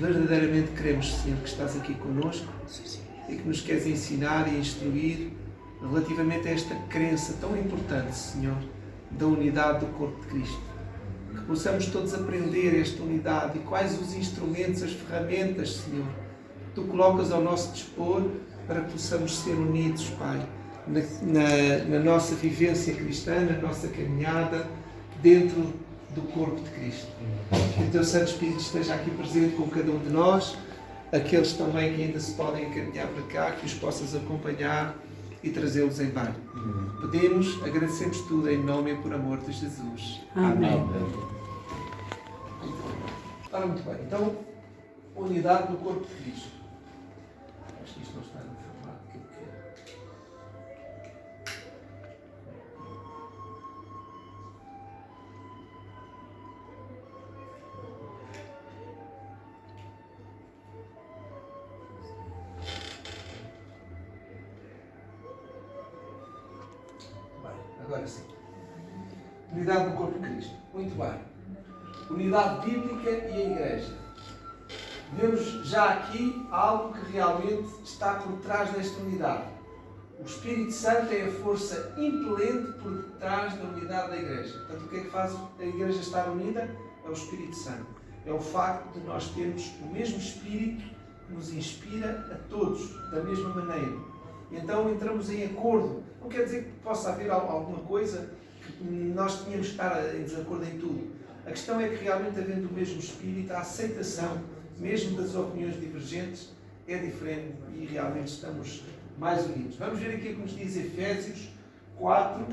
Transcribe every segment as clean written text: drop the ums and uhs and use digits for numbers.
verdadeiramente queremos, Senhor, que estás aqui connosco e que nos queres ensinar e instruir relativamente a esta crença tão importante, Senhor, da unidade do corpo de Cristo. Que possamos todos aprender esta unidade e quais os instrumentos, as ferramentas, Senhor, que Tu colocas ao nosso dispor para que possamos ser unidos, Pai, na nossa vivência cristã, na nossa caminhada dentro do corpo de Cristo. Que o Teu Santo Espírito esteja aqui presente com cada um de nós, aqueles também que ainda se podem encaminhar para cá, que os possas acompanhar e trazê-los em bem. Pedimos, agradecemos tudo em nome e por amor de Jesus. Amém. Ora, muito bem. Então, unidade do corpo de Cristo. Acho que isto não está no formato que eu quero. Bem, agora sim. Unidade do corpo de Cristo. Muito bem. Unidade bíblica e a Igreja. Vemos já aqui algo que realmente está por trás desta unidade. O Espírito Santo é a força impelente por detrás da unidade da Igreja. Portanto, o que é que faz a Igreja estar unida? É o Espírito Santo. É o facto de nós termos o mesmo Espírito que nos inspira a todos da mesma maneira. E então entramos em acordo. Não quer dizer que possa haver alguma coisa que nós tínhamos que estar em desacordo em tudo. A questão é que realmente, havendo o mesmo espírito, a aceitação, mesmo das opiniões divergentes, é diferente e realmente estamos mais unidos. Vamos ver aqui o que nos diz Efésios 4.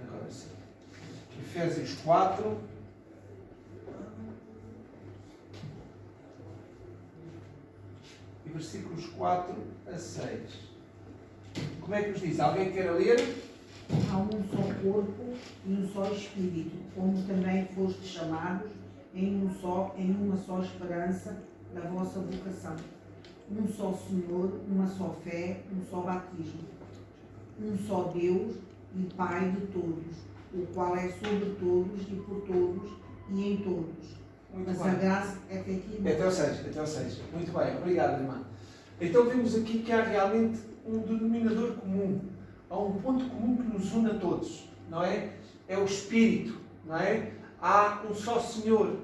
Agora sim. Efésios 4. Versículos 4 a 6. Como é que nos diz? Alguém quer ler? Há um só corpo e um só Espírito, como também fostes chamados em uma só esperança da vossa vocação. Um só Senhor, uma só fé, um só batismo. Um só Deus e Pai de todos, o qual é sobre todos e por todos e em todos. Muito Mas bem. a graça é até aqui. Até ao 6. Muito bem, obrigado, irmã. Então vemos aqui que há realmente um denominador comum. Há um ponto comum que nos une a todos, não é? É o Espírito, não é? Há um só Senhor,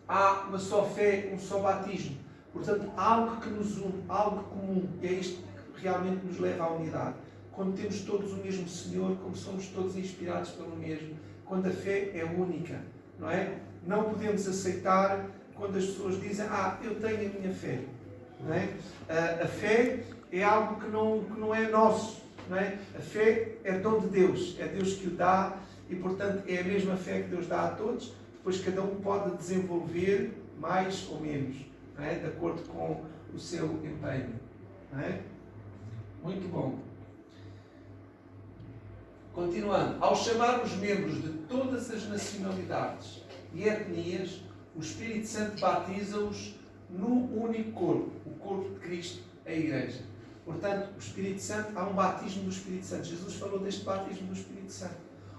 há uma só fé, um só batismo. Portanto, há algo que nos une, algo comum. E é isto que realmente nos leva à unidade. Quando temos todos o mesmo Senhor, como somos todos inspirados pelo mesmo, quando a fé é única, não é? Não podemos aceitar quando as pessoas dizem: eu tenho a minha fé. Não é? A fé é algo que não é nosso. Não é? A fé é dom de Deus. É Deus que o dá e, portanto, é a mesma fé que Deus dá a todos. Depois cada um pode desenvolver mais ou menos, não é? De acordo com o seu empenho. Não é? Muito bom. Continuando. Ao chamar os membros de todas as nacionalidades e etnias, o Espírito Santo batiza-os no único corpo, o corpo de Cristo, a Igreja. Portanto, o Espírito Santo, há um batismo do Espírito Santo. Jesus falou deste batismo do Espírito Santo.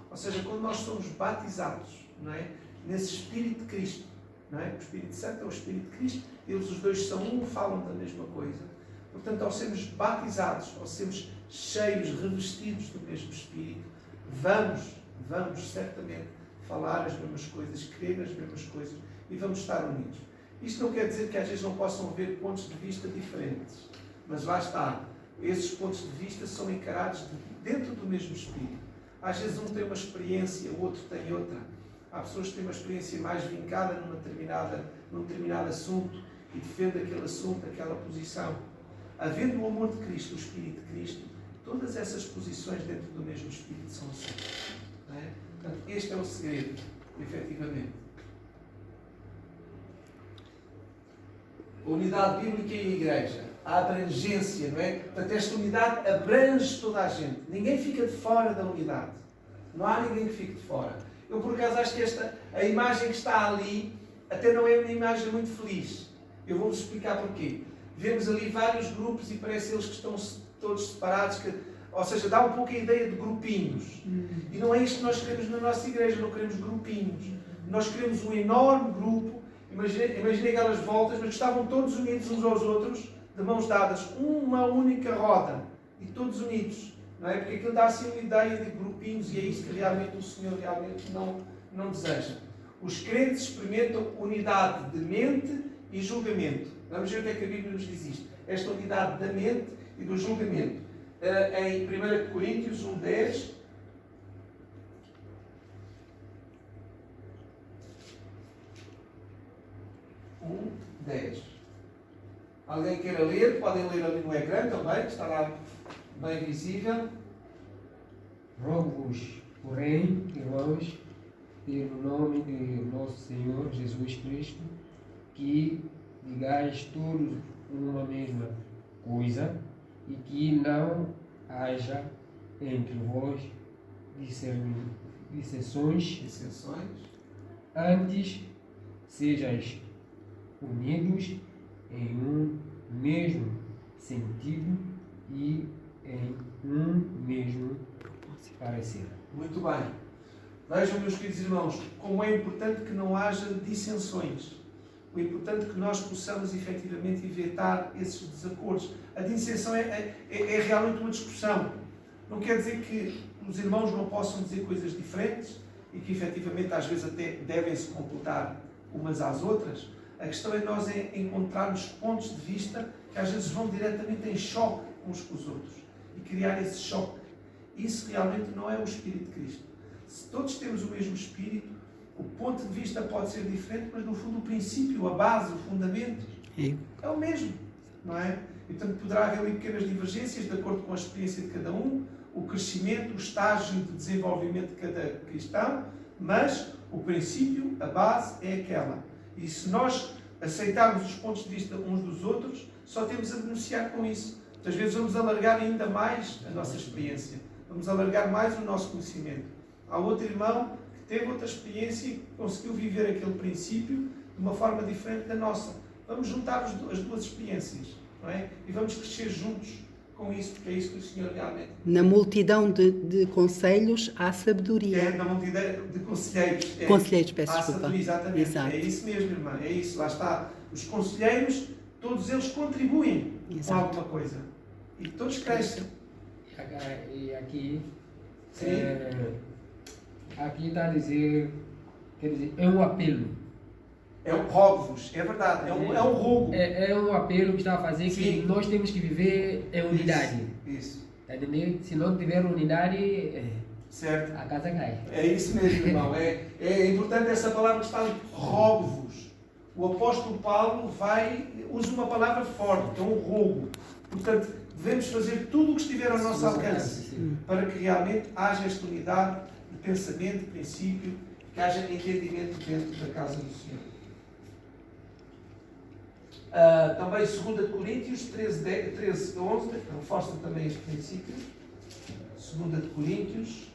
Ou seja, quando nós somos batizados, não é? Nesse Espírito de Cristo, não é? O Espírito Santo é o Espírito de Cristo, eles os dois são um, falam da mesma coisa. Portanto, ao sermos batizados, ao sermos cheios, revestidos do mesmo Espírito, vamos certamente falar as mesmas coisas, crer nas mesmas coisas e vamos estar unidos. Isto não quer dizer que às vezes não possam haver pontos de vista diferentes, mas lá está, esses pontos de vista são encarados dentro do mesmo Espírito. Às vezes um tem uma experiência, o outro tem outra. Há pessoas que têm uma experiência mais vincada num determinado assunto e defendem aquele assunto, aquela posição. Havendo o amor de Cristo, o Espírito de Cristo, todas essas posições dentro do mesmo Espírito são assim. Não é? Portanto, este é o segredo, efetivamente. A unidade bíblica e a Igreja. A abrangência, não é? Portanto, esta unidade abrange toda a gente. Ninguém fica de fora da unidade. Não há ninguém que fique de fora. Eu, por acaso, acho que a imagem que está ali até não é uma imagem muito feliz. Eu vou-vos explicar porquê. vemos ali vários grupos e parece eles que estão todos separados, ou seja, dá um pouco a ideia de grupinhos. E não é isto que nós queremos na nossa igreja, não queremos grupinhos. Nós queremos um enorme grupo. Imaginei aquelas voltas, mas estavam todos unidos uns aos outros, de mãos dadas, uma única roda, e todos unidos. Não é? Porque aquilo dá assim uma ideia de grupinhos, e é isso que realmente o Senhor realmente não deseja. Os crentes experimentam unidade de mente e julgamento. Vamos ver o que é que a Bíblia nos diz isto. Esta unidade da mente e do julgamento. Em 1 Coríntios 1:10, alguém queira ler, podem ler ali no ecrã também, que está lá bem visível. Rogo-vos, porém, irmãos, pelo nome de nosso Senhor Jesus Cristo, que digais todos uma mesma coisa e que não haja entre vós dissensões, antes sejais unidos em um mesmo sentido e em um mesmo parecer. Muito bem. Vejam, meus queridos irmãos, como é importante que não haja dissensões. O importante é que nós possamos efetivamente evitar esses desacordos. A dissensão é realmente uma discussão. Não quer dizer que os irmãos não possam dizer coisas diferentes e que efetivamente às vezes até devem se completar umas às outras. A questão é nós encontrarmos pontos de vista que às vezes vão diretamente em choque uns com os outros e criar esse choque. Isso realmente não é o Espírito de Cristo. Se todos temos o mesmo Espírito, o ponto de vista pode ser diferente, mas no fundo o princípio, a base, o fundamento é o mesmo, não é? E portanto poderá haver ali pequenas divergências de acordo com a experiência de cada um, o crescimento, o estágio de desenvolvimento de cada cristão, mas o princípio, a base é aquela. E se nós aceitarmos os pontos de vista uns dos outros, só temos a beneficiar com isso. Muitas vezes vamos alargar ainda mais a nossa experiência, vamos alargar mais o nosso conhecimento. Há outro irmão que teve outra experiência e conseguiu viver aquele princípio de uma forma diferente da nossa. Vamos juntar as duas experiências, não é? E vamos crescer juntos com isso, porque é isso que o Senhor realmente... Na multidão de conselhos há sabedoria. É, na multidão de conselheiros. Conselheiros, peço há desculpa. sabedoria, exatamente. Exato. É isso mesmo, irmã. É isso, lá está. Os conselheiros, todos eles contribuem com alguma coisa. E todos crescem. E aqui, Sim. Aqui está a dizer, quer dizer, é um apelo. É um rogo-vos, é verdade. É um rogo. É um apelo que está a fazer que Sim. nós temos que viver em unidade. Isso. Está entendendo? Se não tiver unidade, Certo. a casa cai. É isso mesmo, irmão. É importante essa palavra que está ali. Rogo-vos. O apóstolo Paulo usa uma palavra forte, que é um rogo. Portanto, devemos fazer tudo o que estiver ao nosso alcance para que realmente haja esta unidade de pensamento, de princípio, que haja entendimento dentro da casa do Senhor. Também 2 Coríntios 13:11 reforça também este princípio. 2 Coríntios,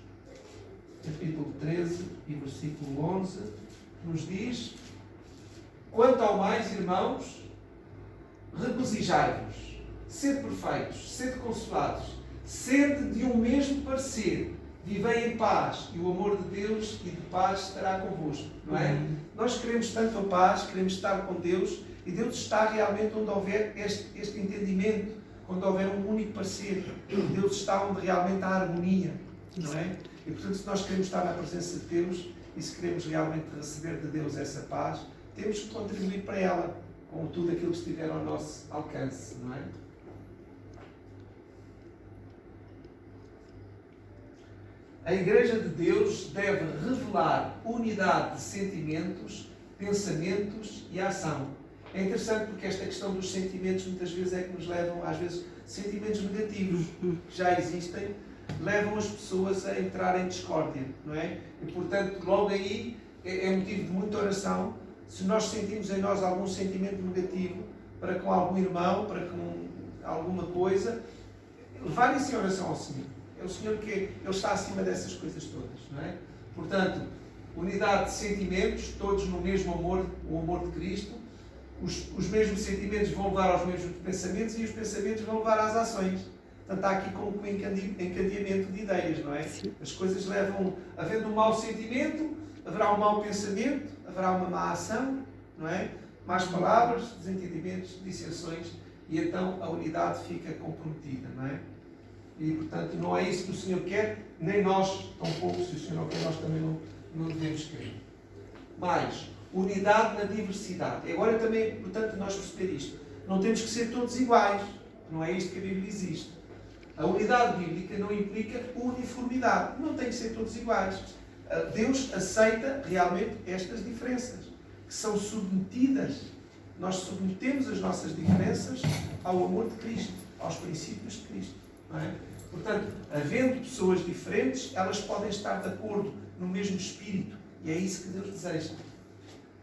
capítulo 13 e versículo 11, nos diz: quanto ao mais, irmãos, regozijai-vos, sede perfeitos, sede consolados, sede de um mesmo parecer, vivei em paz, e o amor de Deus e de paz estará convosco. Não é? Nós queremos tanto a paz, queremos estar com Deus, e Deus está realmente onde houver este entendimento, onde houver um único parecer. Deus está onde realmente há harmonia. Não é? E portanto, se nós queremos estar na presença de Deus, e se queremos realmente receber de Deus essa paz, temos que contribuir para ela, com tudo aquilo que estiver ao nosso alcance. Não é? A Igreja de Deus deve revelar unidade de sentimentos, pensamentos e ação. É interessante porque esta questão dos sentimentos muitas vezes é que nos levam, às vezes, sentimentos negativos que já existem, levam as pessoas a entrar em discórdia, não é? E portanto, logo aí é motivo de muita oração. Se nós sentimos em nós algum sentimento negativo para com algum irmão, para com alguma coisa, levar isso em oração ao Senhor. É o Senhor que Ele está acima dessas coisas todas, não é? Portanto, unidade de sentimentos, todos no mesmo amor, o amor de Cristo, os mesmos sentimentos vão levar aos mesmos pensamentos e os pensamentos vão levar às ações. Portanto, há aqui como um encadeamento de ideias, não é? Sim. As coisas levam, havendo um mau sentimento, haverá um mau pensamento, haverá uma má ação, não é? Más palavras, desentendimentos, dissensões, e então a unidade fica comprometida, não é? E, portanto, não é isso que o Senhor quer, nem nós, tampouco, se o Senhor não quer, nós também não devemos querer. Mais, unidade na diversidade. Agora também é importante nós perceber isto. Não temos que ser todos iguais. Não é isto que a Bíblia existe. A unidade bíblica não implica uniformidade. Não tem que ser todos iguais. Deus aceita realmente estas diferenças, que são submetidas. Nós submetemos as nossas diferenças ao amor de Cristo, aos princípios de Cristo. Não é? Portanto, havendo pessoas diferentes, elas podem estar de acordo no mesmo espírito. E é isso que Deus deseja.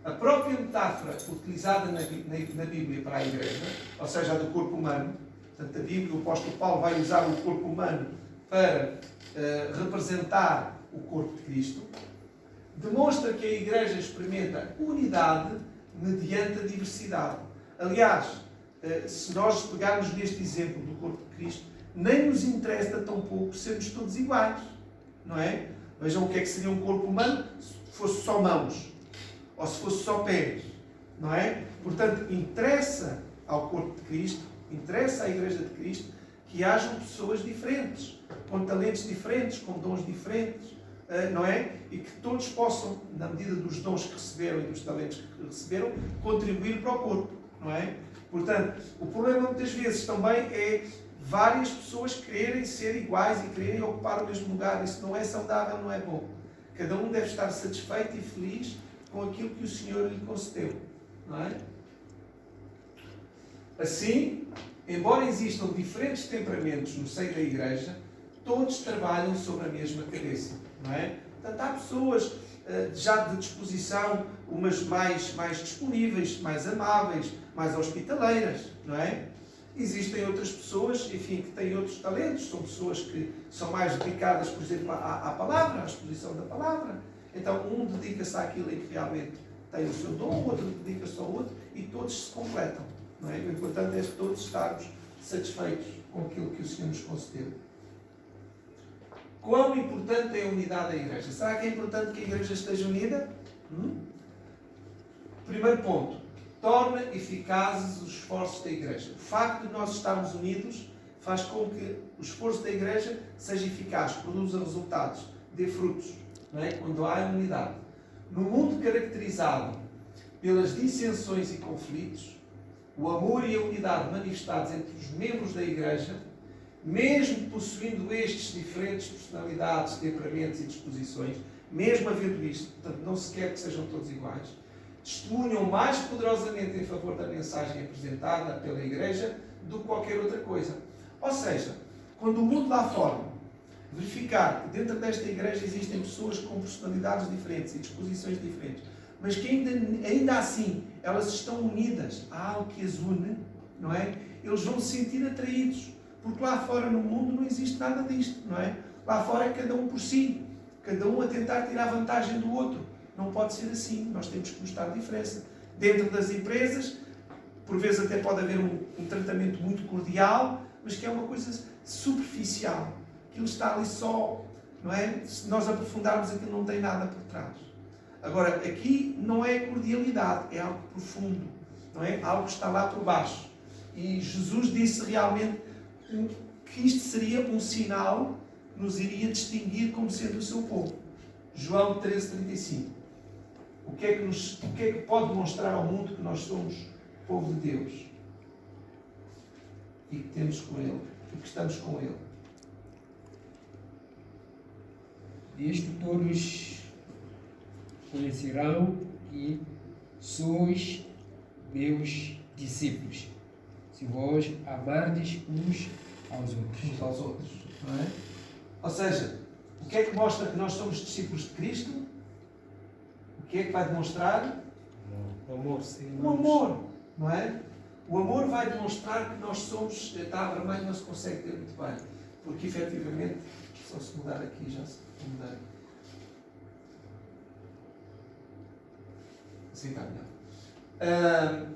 A própria metáfora utilizada na Bíblia para a Igreja, ou seja, a do corpo humano, portanto, a Bíblia, o apóstolo Paulo vai usar o corpo humano para representar o corpo de Cristo, demonstra que a Igreja experimenta unidade mediante a diversidade. Aliás, se nós pegarmos neste exemplo do corpo de Cristo, nem nos interessa tão pouco sermos todos iguais, não é? Vejam o que é que seria um corpo humano se fosse só mãos, ou se fosse só pés, não é? Portanto, interessa ao corpo de Cristo, interessa à Igreja de Cristo, que hajam pessoas diferentes, com talentos diferentes, com dons diferentes, não é? E que todos possam, na medida dos dons que receberam e dos talentos que receberam, contribuir para o corpo, não é? Portanto, o problema muitas vezes também é várias pessoas quererem ser iguais e quererem ocupar o mesmo lugar. Isso não é saudável, não é bom. Cada um deve estar satisfeito e feliz com aquilo que o Senhor lhe concedeu, não é? Assim, embora existam diferentes temperamentos no seio da Igreja, todos trabalham sobre a mesma cabeça, não é? Portanto, há pessoas já de disposição, umas mais disponíveis, mais amáveis, mais hospitaleiras, não é? Existem outras pessoas, enfim, que têm outros talentos, são pessoas que são mais dedicadas, por exemplo, à palavra, à exposição da palavra. Então, um dedica-se àquilo em que realmente tem o seu dom, o outro dedica-se ao outro, e todos se completam, não é? O importante é todos estarmos satisfeitos com aquilo que o Senhor nos concedeu. Quão importante é a unidade da Igreja? Será que é importante que a Igreja esteja unida? Primeiro ponto. Torna eficazes os esforços da Igreja. O facto de nós estarmos unidos faz com que o esforço da Igreja seja eficaz, produza resultados, dê frutos, não é? Quando há unidade. No mundo caracterizado pelas dissensões e conflitos, o amor e a unidade manifestados entre os membros da Igreja, mesmo possuindo estes diferentes personalidades, temperamentos e disposições, mesmo havendo isto, portanto, não se quer que sejam todos iguais, testemunham mais poderosamente em favor da mensagem apresentada pela Igreja do que qualquer outra coisa. Ou seja, quando o mundo lá fora verificar que dentro desta Igreja existem pessoas com personalidades diferentes e disposições diferentes, mas que ainda assim elas estão unidas, há algo que as une, não é? Eles vão se sentir atraídos, porque lá fora no mundo não existe nada disto, não é? Lá fora é cada um por si, cada um a tentar tirar vantagem do outro. Não pode ser assim, nós temos que mostrar diferença. Dentro das empresas, por vezes até pode haver um tratamento muito cordial, mas que é uma coisa superficial. Aquilo está ali só, não é? Se nós aprofundarmos, aquilo não tem nada por trás. Agora, aqui não é cordialidade, é algo profundo, não é? Algo que está lá por baixo. E Jesus disse realmente que isto seria um sinal que nos iria distinguir como sendo o seu povo. João 13,35. O que é que pode demonstrar ao mundo que nós somos povo de Deus? E que temos com Ele, e que estamos com Ele. Isto todos conhecerão que sois meus discípulos, se vós amardes uns aos outros. Uns aos outros, não é? Ou seja, o que é que mostra que nós somos discípulos de Cristo? O que é que vai demonstrar? O amor, sim. O amor, não é? O amor vai demonstrar que nós somos... Está a vermelho, não se consegue ter muito bem. Porque, efetivamente, só se mudar aqui, já se mudar. Assim está melhor.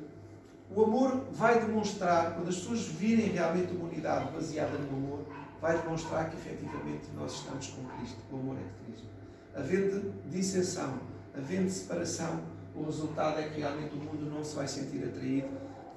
O amor vai demonstrar, quando as pessoas virem realmente uma unidade baseada no amor, vai demonstrar que efetivamente nós estamos com Cristo, o amor é de Cristo. Havendo dissensão, havendo separação, o resultado é que realmente o mundo não se vai sentir atraído,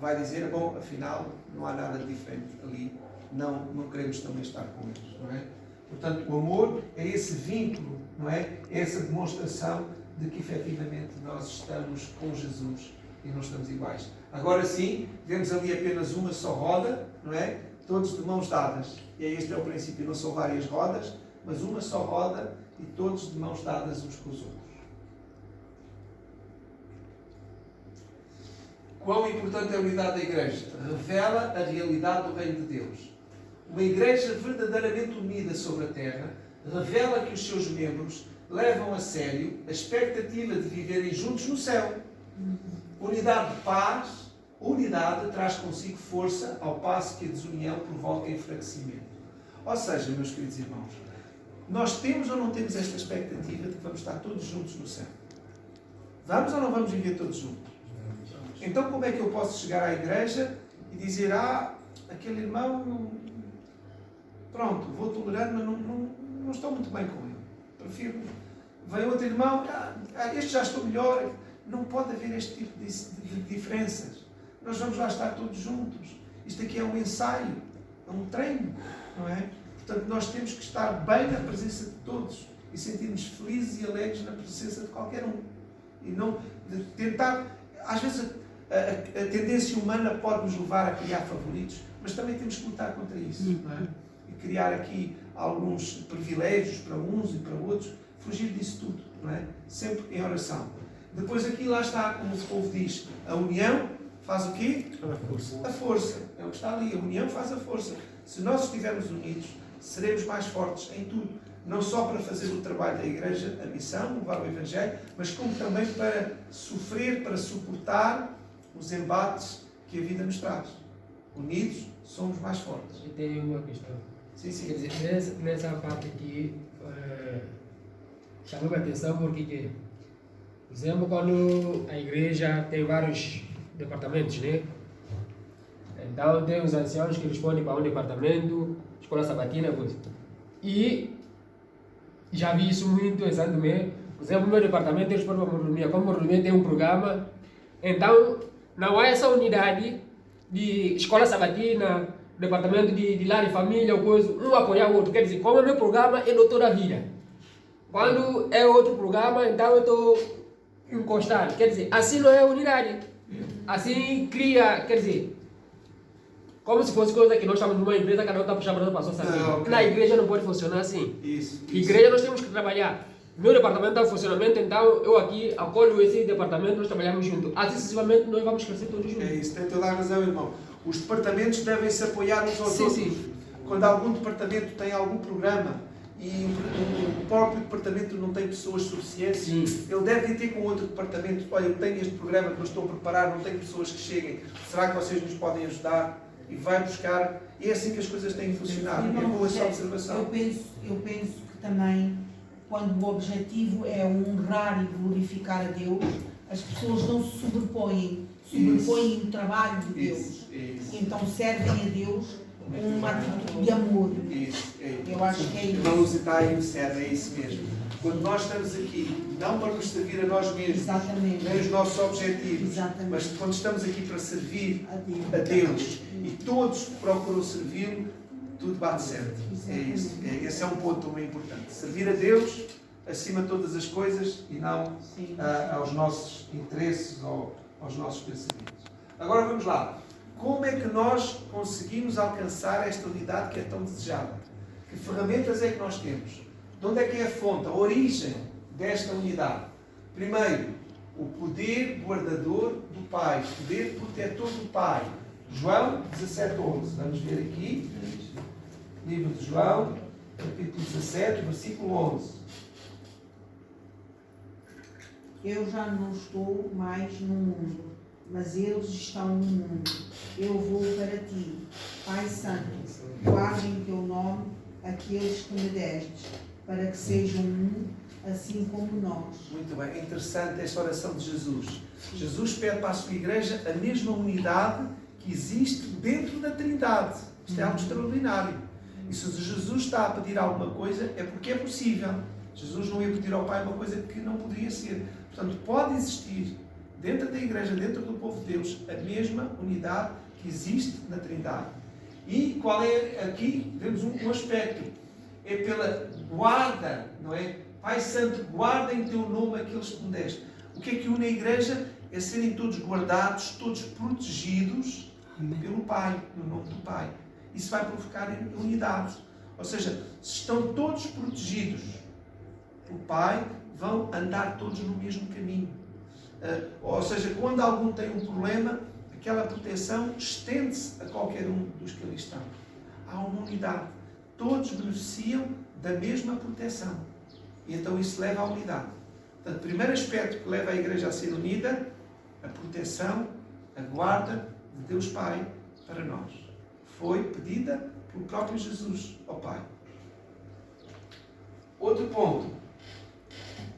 vai dizer, bom, afinal, não há nada de diferente ali, não queremos também estar com eles, não é? Portanto, o amor é esse vínculo, não é? É essa demonstração de que efetivamente nós estamos com Jesus e não estamos iguais. Agora sim, vemos ali apenas uma só roda, não é? Todos de mãos dadas. E este é o princípio, não são várias rodas, mas uma só roda e todos de mãos dadas uns com os outros. Quão importante é a unidade da Igreja? Revela a realidade do Reino de Deus. Uma Igreja verdadeiramente unida sobre a terra revela que os seus membros levam a sério a expectativa de viverem juntos no céu. Unidade de paz, unidade traz consigo força, ao passo que a desunião provoca enfraquecimento. Ou seja, meus queridos irmãos, nós temos ou não temos esta expectativa de que vamos estar todos juntos no céu? Vamos ou não vamos viver todos juntos? Então como é que eu posso chegar à igreja e dizer, aquele irmão, pronto, vou tolerando, mas não estou muito bem com ele. Prefiro, vem outro irmão, este já estou melhor. Não pode haver este tipo de diferenças. Nós vamos lá estar todos juntos. Isto aqui é um ensaio, é um treino, não é? Portanto, nós temos que estar bem na presença de todos e sentirmos felizes e alegres na presença de qualquer um. E não de tentar, às vezes a tendência humana pode nos levar a criar favoritos, mas também temos que lutar contra isso, não é? E criar aqui alguns privilégios para uns e para outros, fugir disso tudo, não é? Sempre em oração. Depois aqui lá está, como o povo diz, a união faz o quê? A força. É o que está ali, a união faz a força. Se nós estivermos unidos, seremos mais fortes em tudo. Não só para fazer o trabalho da igreja, a missão, levar o Evangelho, mas como também para sofrer, para suportar os embates que a vida nos traz. Unidos, somos mais fortes. E tem uma questão. Sim, sim. Quer dizer, nessa parte aqui, chamou a atenção porque, por exemplo, quando a igreja tem vários departamentos, né? Então tem os anciãos que respondem para um departamento, escola sabatina, coisa. E já vi isso muito recentemente. Por exemplo, no meu departamento eles respondem para a Mordomia. Como a Mordomia tem um programa, então não há essa unidade de escola sabatina, departamento de lar e família, ou coisa, um apoiar o outro. Quer dizer, como o meu programa é doutor da vida. Quando é outro programa, então eu estou encostado. Quer dizer, assim não é unidade. Assim cria, quer dizer, como se fosse coisa que nós estamos numa empresa, cada um está puxando para a sua sardinha. Okay. Na igreja não pode funcionar assim. Isso. Igreja nós temos que trabalhar. Meu departamento está em funcionamento, então eu aqui acolho esse departamento, nós trabalhamos juntos. Assim sucessivamente nós vamos crescer todos juntos. É isso, tem toda a razão, irmão. Os departamentos devem se apoiar uns aos Sim, outros. sim. Quando algum departamento tem algum programa e o próprio departamento não tem pessoas suficientes, Sim. ele deve ter com outro departamento, olha, eu tenho este programa que eu estou a preparar, não tenho pessoas que cheguem, será que vocês nos podem ajudar? E vai buscar, e é assim que as coisas têm funcionado. É boa essa observação. Eu penso que também, quando o objetivo é honrar e glorificar a Deus, as pessoas não se sobrepõem o trabalho de Deus. Isso. Então servem a Deus com uma atitude de amor. Isso. Eu acho que é isso. Não nos está aí o serve, é isso mesmo. Quando nós estamos aqui, não para nos servir a nós mesmos, Exatamente. nem os nossos objetivos, Exatamente. mas quando estamos aqui para servir a Deus e todos procuram servi-lo, tudo bate certo. É isso. Esse é um ponto também importante. Servir a Deus acima de todas as coisas e não aos nossos interesses ou aos nossos pensamentos. Agora vamos lá. Como é que nós conseguimos alcançar esta unidade que é tão desejada? Que ferramentas é que nós temos? De onde é que é a fonte, a origem desta unidade? Primeiro, o poder guardador do Pai, o poder protetor do Pai. João 17:11. Vamos ver aqui. Livro de João, capítulo 17, versículo 11. Eu já não estou mais no mundo, mas eles estão no mundo. Eu vou para ti, Pai Santo, guarda em teu nome aqueles que me destes, para que sejam um, assim como nós. Muito bem, é interessante esta oração de Jesus. Jesus pede para a sua igreja a mesma unidade que existe dentro da Trindade. Isto é algo extraordinário. E se Jesus está a pedir alguma coisa, é porque é possível. Jesus não ia pedir ao Pai uma coisa que não poderia ser. Portanto, pode existir dentro da igreja, dentro do povo de Deus, a mesma unidade que existe na Trindade. E qual é aqui? Vemos um aspecto. É pela guarda, não é? Pai Santo, guarda em teu nome aqueles que me deste. O que é que une a igreja? É serem todos guardados, todos protegidos pelo Pai, no nome do Pai. Isso vai provocar unidade. Ou seja, se estão todos protegidos pelo Pai, vão andar todos no mesmo caminho. Ou seja, quando algum tem um problema, aquela proteção estende-se a qualquer um dos que ali estão. Há uma unidade. Todos beneficiam da mesma proteção. E então isso leva à unidade. Portanto, o primeiro aspecto que leva a igreja a ser unida, a proteção, a guarda de Deus Pai para nós. Foi pedida pelo próprio Jesus ao Pai. Outro ponto.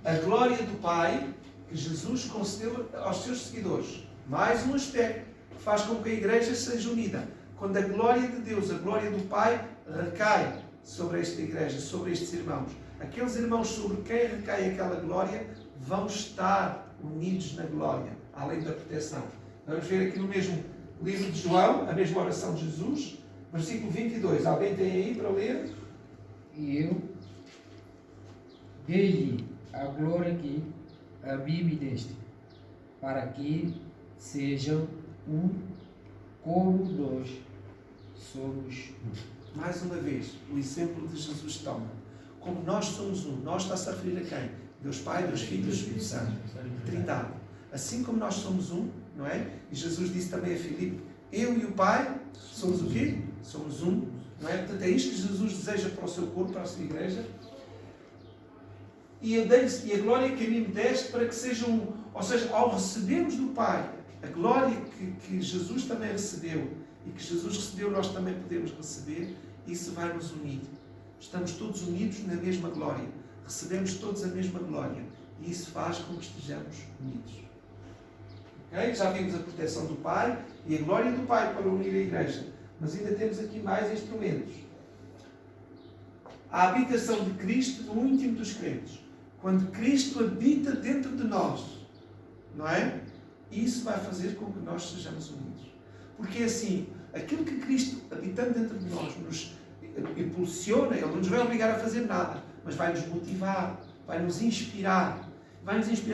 A glória do Pai que Jesus concedeu aos seus seguidores. Mais um aspecto que faz com que a igreja seja unida. Quando a glória de Deus, a glória do Pai, recai sobre esta igreja, sobre estes irmãos. Aqueles irmãos sobre quem recai aquela glória vão estar unidos na glória, além da proteção. Vamos ver aqui no mesmo livro de João, a mesma oração de Jesus, versículo 22. Alguém tem aí para ler? E eu dei-lhe a glória que a mim me deste, para que sejam um como nós somos um. Mais uma vez, o exemplo de Jesus toma. Como nós somos um, nós está-se a referir a quem? Deus Pai, Deus Filho e Deus Espírito Santo. Trindade. Assim como nós somos um, não é? E Jesus disse também a Filipe, eu e o Pai somos o quê? Somos um, não é? Portanto, é isto que Jesus deseja para o seu corpo, para a sua igreja. E a glória que a mim me deste para que sejam um. Ou seja, ao recebermos do Pai a glória que Jesus também recebeu e que Jesus recebeu, nós também podemos receber, isso vai nos unir. Estamos todos unidos na mesma glória. Recebemos todos a mesma glória. E isso faz com que estejamos unidos. Okay? Já vimos a proteção do Pai e a glória do Pai para unir a igreja. Mas ainda temos aqui mais instrumentos. A habitação de Cristo no íntimo dos crentes. Quando Cristo habita dentro de nós, não é? Isso vai fazer com que nós sejamos unidos. Porque assim, aquilo que Cristo, habitando dentro de nós, nos impulsiona, Ele não nos vai obrigar a fazer nada, mas vai nos motivar, vai nos inspirar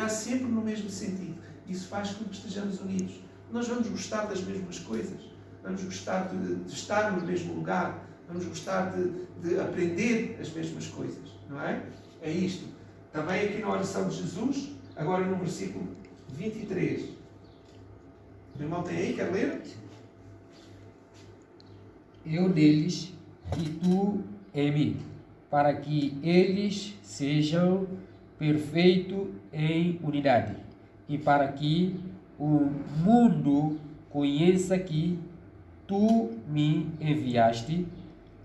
sempre no mesmo sentido. Isso faz com que estejamos unidos. Nós vamos gostar das mesmas coisas, vamos gostar de estar no mesmo lugar, vamos gostar de aprender as mesmas coisas, não é? É isto. Também aqui na oração de Jesus, agora no versículo 23. O irmão tem aí, quer ler? Eu neles e tu em mim, para que eles sejam perfeitos em unidade, e para que o mundo conheça que tu me enviaste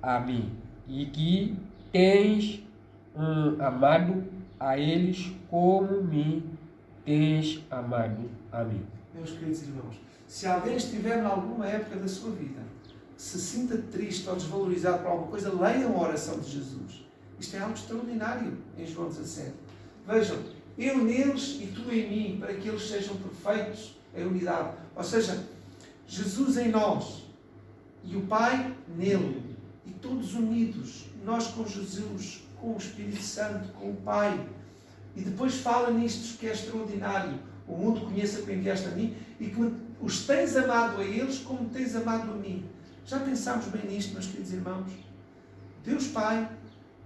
a mim, e que tens amado a eles como me tens amado a mim. Meus queridos irmãos, se alguém estiver em alguma época da sua vida, se sinta triste ou desvalorizado por alguma coisa, leiam a oração de Jesus. Isto é algo extraordinário em João 17. Vejam, eu neles e tu em mim, para que eles sejam perfeitos em unidade. Ou seja, Jesus em nós e o Pai nele. E todos unidos, nós com Jesus, com o Espírito Santo, com o Pai. E depois fala nisto que é extraordinário. O mundo conheça que enviaste a mim e que os tens amado a eles como tens amado a mim. Já pensámos bem nisto, meus queridos irmãos? Deus Pai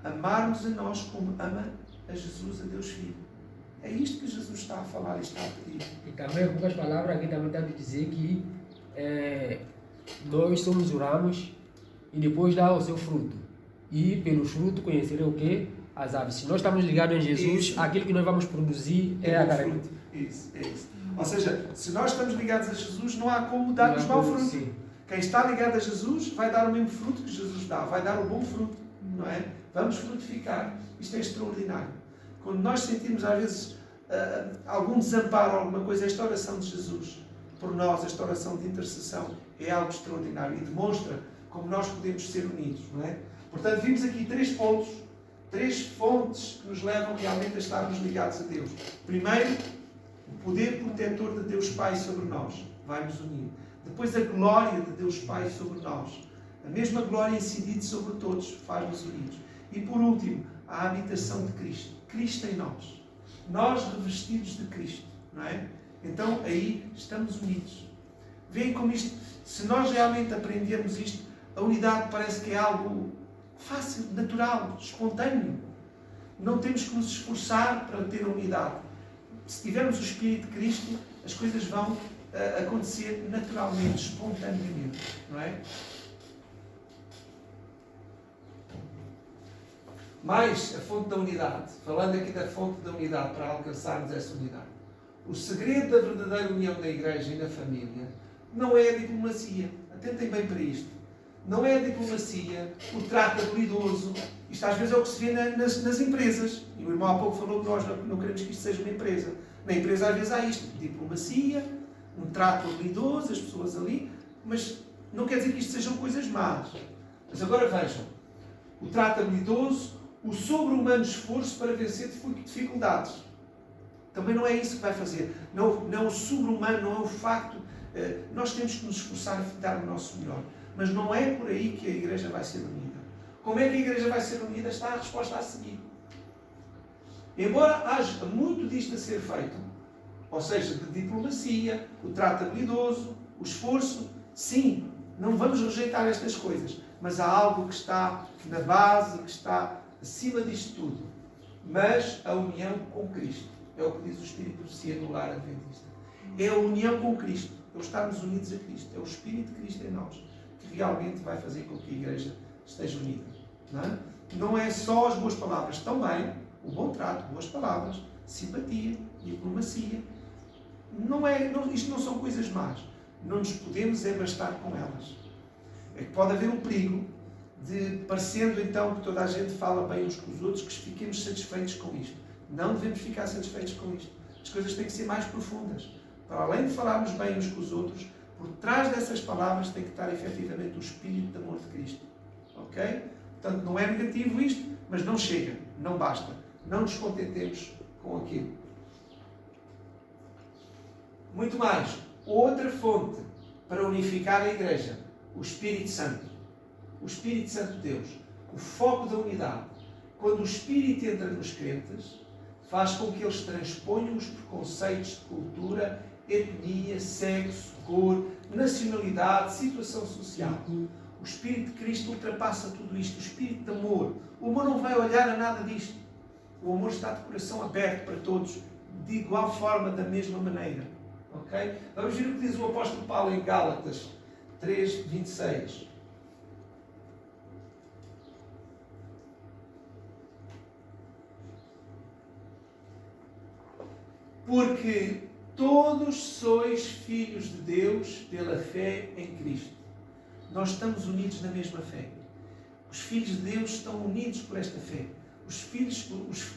amar-nos a nós como ama a Jesus, a Deus Filho. É isto que Jesus está a falar e está a pedir. E também, com poucas palavras, aqui também está a dizer que nós somos os ramos e depois dá o seu fruto. E pelos frutos conhecerem o quê? As aves. Se nós estamos ligados em Jesus, isso. Aquilo que nós vamos produzir é a característica. Isso, é isso. Ou seja, se nós estamos ligados a Jesus, não há como dar-nos mau fruto. Sim. Quem está ligado a Jesus vai dar o mesmo fruto que Jesus dá, vai dar o bom fruto, não é? Vamos frutificar. Isto é extraordinário. Quando nós sentimos às vezes algum desamparo, alguma coisa, esta oração de Jesus por nós, esta oração de intercessão, é algo extraordinário e demonstra como nós podemos ser unidos, não é? Portanto, vimos aqui 3 pontos, 3 fontes que nos levam realmente a estarmos ligados a Deus. Primeiro, o poder protetor de Deus Pai sobre nós vai nos unir. Depois, a glória de Deus Pai sobre nós. A mesma glória incidida sobre todos faz-nos unidos. E por último, a habitação de Cristo. Cristo em nós. Nós revestidos de Cristo, não é? Então aí estamos unidos. Veem como isto, se nós realmente aprendermos isto, a unidade parece que é algo fácil, natural, espontâneo. Não temos que nos esforçar para ter a unidade. Se tivermos o Espírito de Cristo, as coisas vão acontecer naturalmente, espontaneamente, não é? Mais a fonte da unidade, falando aqui da fonte da unidade para alcançarmos essa unidade. O segredo da verdadeira união da Igreja e da família não é a diplomacia. Atentem bem para isto. Não é a diplomacia, o trato habilidoso. Isto às vezes é o que se vê nas empresas. E o irmão há pouco falou que nós não queremos que isto seja uma empresa. Na empresa às vezes há isto. Diplomacia, um trato habilidoso, as pessoas ali. Mas não quer dizer que isto sejam coisas más. Mas agora vejam. O trato habilidoso, o sobre-humano esforço para vencer dificuldades. Também não é isso que vai fazer. Não o sobre-humano, não é o facto. Nós temos que nos esforçar a dar o nosso melhor. Mas não é por aí que a Igreja vai ser unida. Como é que a Igreja vai ser unida? Está a resposta a seguir. Embora haja muito disto a ser feito, ou seja, de diplomacia, o trato habilidoso, o esforço, sim, não vamos rejeitar estas coisas. Mas há algo que está na base, que está acima disto tudo. Mas a união com Cristo. É o que diz o Espírito de Profecia no Lar Adventista. É a união com Cristo. É o estarmos unidos a Cristo. É o Espírito de Cristo em nós que realmente vai fazer com que a Igreja esteja unida. Não é só as boas palavras. Também o bom trato, boas palavras, simpatia, diplomacia. Isto não são coisas más. Não nos podemos bastar com elas. É que pode haver um perigo de, parecendo então que toda a gente fala bem uns com os outros, que fiquemos satisfeitos com isto. Não devemos ficar satisfeitos com isto. As coisas têm que ser mais profundas. Para além de falarmos bem uns com os outros, por trás dessas palavras tem que estar efetivamente o Espírito de amor de Cristo. Ok? Portanto, não é negativo isto, mas não chega, não basta. Não nos contentemos com aquilo. Muito mais. Outra fonte para unificar a Igreja, o Espírito Santo. O Espírito Santo de Deus. O foco da unidade. Quando o Espírito entra nos crentes, faz com que eles transponham os preconceitos de cultura, etnia, sexo, cor, nacionalidade, situação social. O Espírito de Cristo ultrapassa tudo isto. O Espírito de amor. O amor não vai olhar a nada disto. O amor está de coração aberto para todos, de igual forma, da mesma maneira. Ok? Vamos ver o que diz o apóstolo Paulo em Gálatas 3, 26. Porque todos sois filhos de Deus pela fé em Cristo. Nós estamos unidos na mesma fé. Os filhos de Deus estão unidos por esta fé.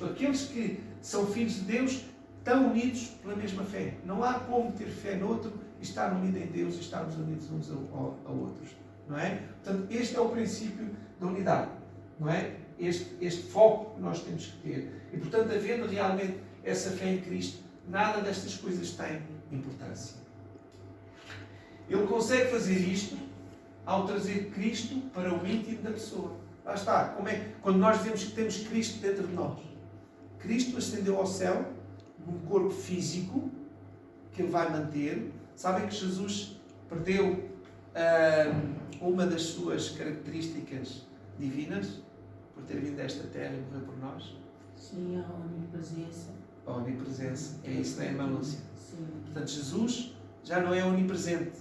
Aqueles que são filhos de Deus estão unidos pela mesma fé. Não há como ter fé noutro e estar unido em Deus e estarmos unidos uns a outros. Não é? Portanto, este é o princípio da unidade. Não é? Este foco que nós temos que ter. E, portanto, havendo realmente essa fé em Cristo, nada destas coisas tem importância. Ele consegue fazer isto ao trazer Cristo para o íntimo da pessoa. Lá está. Quando nós dizemos que temos Cristo dentro de nós. Cristo ascendeu ao céu num corpo físico que Ele vai manter. Sabem que Jesus perdeu uma das suas características divinas por ter vindo a esta terra e morrer por nós? Sim, a onipresença. A onipresença. É isso, não é, irmã Lúcia? Sim. Portanto, Jesus já não é onipresente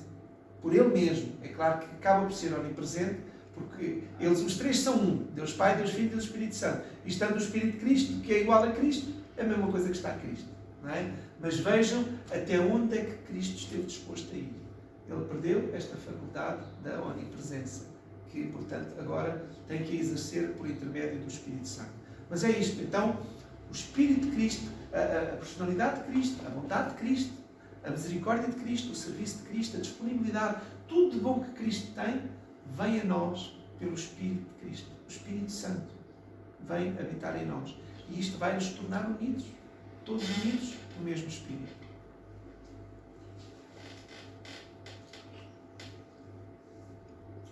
por Ele mesmo. É claro que acaba por ser onipresente porque eles, os três, são um. Deus Pai, Deus Filho e Deus Espírito Santo. E estando o Espírito de Cristo, que é igual a Cristo, é a mesma coisa que está a Cristo. Não é? Mas vejam até onde é que Cristo esteve disposto a ir. Ele perdeu esta faculdade da onipresença, que, portanto, agora tem que exercer por intermédio do Espírito Santo. Mas é isto. Então, o Espírito de Cristo a personalidade de Cristo, a bondade de Cristo, a misericórdia de Cristo, o serviço de Cristo, a disponibilidade, tudo de bom que Cristo tem, vem a nós pelo Espírito de Cristo. O Espírito Santo vem habitar em nós. E isto vai nos tornar unidos, todos unidos no mesmo Espírito.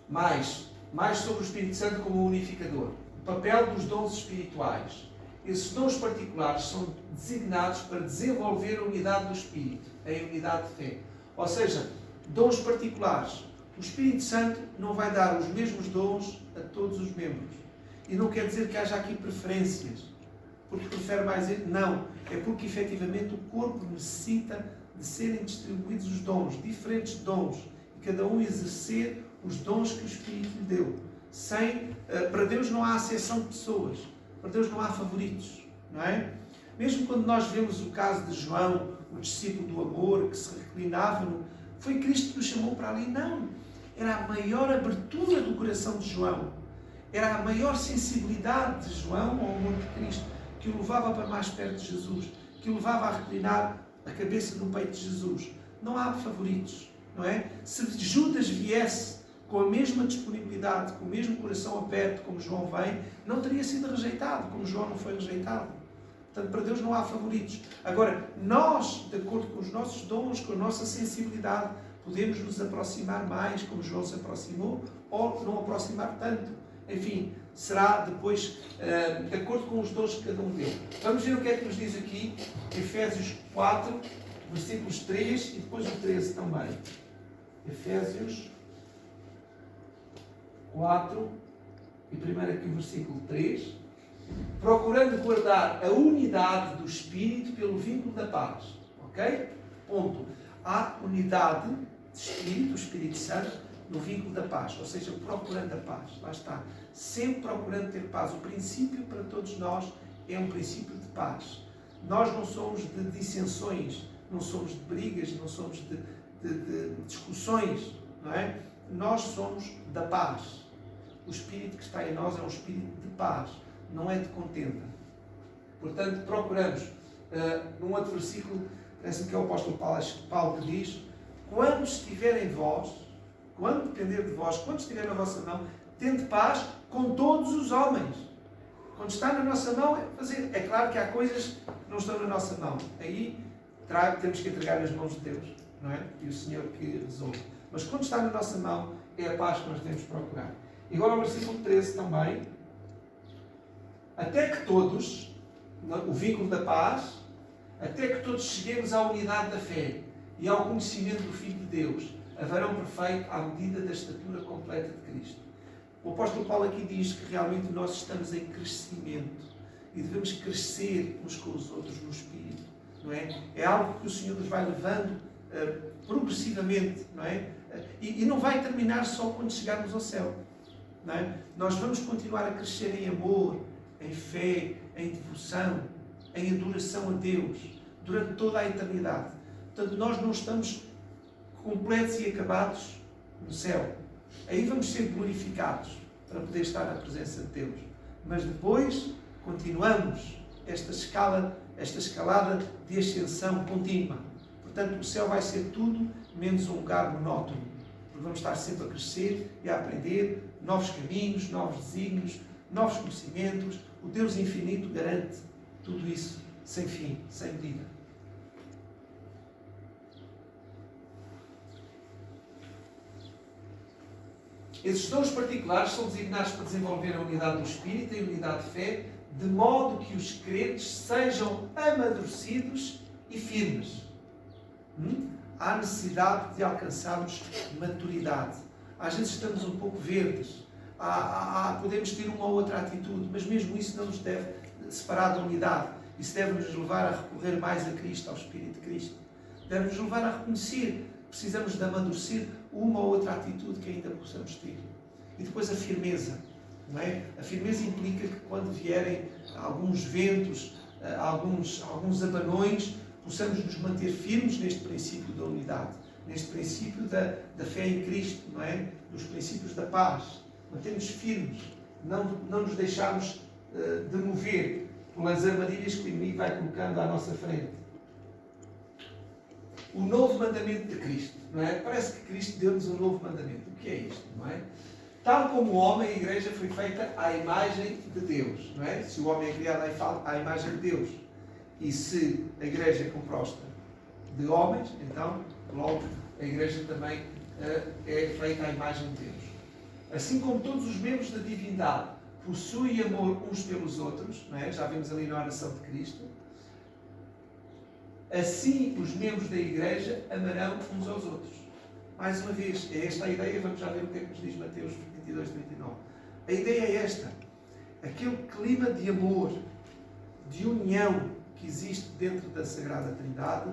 Mais sobre o Espírito Santo como unificador. O papel dos dons espirituais. Esses dons particulares são designados para desenvolver a unidade do Espírito, a unidade de fé. Ou seja, dons particulares. O Espírito Santo não vai dar os mesmos dons a todos os membros. E não quer dizer que haja aqui preferências, porque prefere mais ele. Não. É porque efetivamente o corpo necessita de serem distribuídos os dons, diferentes dons, e cada um exercer os dons que o Espírito lhe deu. Para Deus não há acessão de pessoas. Para Deus não há favoritos. Não é? Mesmo quando nós vemos o caso de João, o discípulo do amor, que se reclinava foi Cristo que o chamou para ali? Não. Era a maior abertura do coração de João. Era a maior sensibilidade de João ao amor de Cristo, que o levava para mais perto de Jesus, que o levava a reclinar a cabeça no peito de Jesus. Não há favoritos, não é? Se Judas viesse com a mesma disponibilidade, com o mesmo coração aberto como João vem, não teria sido rejeitado, como João não foi rejeitado. Portanto, para Deus não há favoritos. Agora, nós, de acordo com os nossos dons, com a nossa sensibilidade, podemos nos aproximar mais, como João se aproximou, ou não aproximar tanto. Enfim, será depois de acordo com os dons que cada um deu. Vamos ver o que é que nos diz aqui, Efésios 4, versículos 3 e depois o 13 também. Efésios 4 e primeiro aqui o versículo 3. Procurando guardar a unidade do Espírito pelo vínculo da paz. Ok? Ponto. Há unidade de Espírito, o Espírito Santo, no vínculo da paz. Ou seja, procurando a paz. Lá está. Sempre procurando ter paz. O princípio para todos nós é um princípio de paz. Nós não somos de dissensões, não somos de brigas, não somos de discussões. Não é? Nós somos da paz. O Espírito que está em nós é um Espírito de paz. Não é de contenda. Portanto, procuramos, num outro versículo, parece-me que é o apóstolo Paulo que diz: quando estiver em vós, quando depender de vós, quando estiver na vossa mão, tende paz com todos os homens. Quando está na nossa mão, é fazer. É claro que há coisas que não estão na nossa mão. Aí temos que entregar nas mãos de Deus, não é? E o Senhor que resolve. Mas quando está na nossa mão, é a paz que nós devemos procurar. Igual ao versículo 13 também. Até que todos, o vínculo da paz, até que todos cheguemos à unidade da fé e ao conhecimento do Filho de Deus, a varão perfeito à medida da estatura completa de Cristo. O apóstolo Paulo aqui diz que realmente nós estamos em crescimento e devemos crescer uns com os outros no Espírito, não é? É algo que o Senhor nos vai levando progressivamente, não é? E não vai terminar só quando chegarmos ao céu, não é? Nós vamos continuar a crescer em amor, em fé, em devoção, em adoração a Deus, durante toda a eternidade. Portanto, nós não estamos completos e acabados no céu. Aí vamos ser glorificados para poder estar na presença de Deus. Mas depois continuamos esta escalada de ascensão contínua. Portanto, o céu vai ser tudo menos um lugar monótono. Porque vamos estar sempre a crescer e a aprender novos caminhos, novos desígnios, novos conhecimentos. O Deus infinito garante tudo isso sem fim, sem medida. Esses dons particulares são designados para desenvolver a unidade do Espírito e a unidade de fé, de modo que os crentes sejam amadurecidos e firmes. Há necessidade de alcançarmos maturidade. Às vezes estamos um pouco verdes. Podemos ter uma ou outra atitude, mas mesmo isso não nos deve separar da unidade. Isso deve nos levar a recorrer mais a Cristo, ao Espírito de Cristo. Deve nos levar a reconhecer que precisamos de amadurecer uma ou outra atitude que ainda possamos ter. E depois a firmeza, não é? A firmeza implica que quando vierem alguns ventos, alguns abanões, possamos nos manter firmes neste princípio da unidade, neste princípio da fé em Cristo, não é? Dos princípios da paz. Mantermos firmes, não nos deixarmos de mover pelas armadilhas que o inimigo vai colocando à nossa frente. O novo mandamento de Cristo, não é? Parece que Cristo deu-nos um novo mandamento. O que é isto, não é? Tal como o homem, a igreja foi feita à imagem de Deus, não é? Se o homem é criado à imagem de Deus e se a igreja é composta de homens, então, logo, a igreja também é feita à imagem de Deus. Assim como todos os membros da divindade possuem amor uns pelos outros, não é? Já vimos ali na oração de Cristo, assim os membros da igreja amarão uns aos outros. Mais uma vez, é esta a ideia, vamos já ver o que é que nos diz Mateus 22, 39. A ideia é esta, aquele clima de amor, de união que existe dentro da Sagrada Trindade,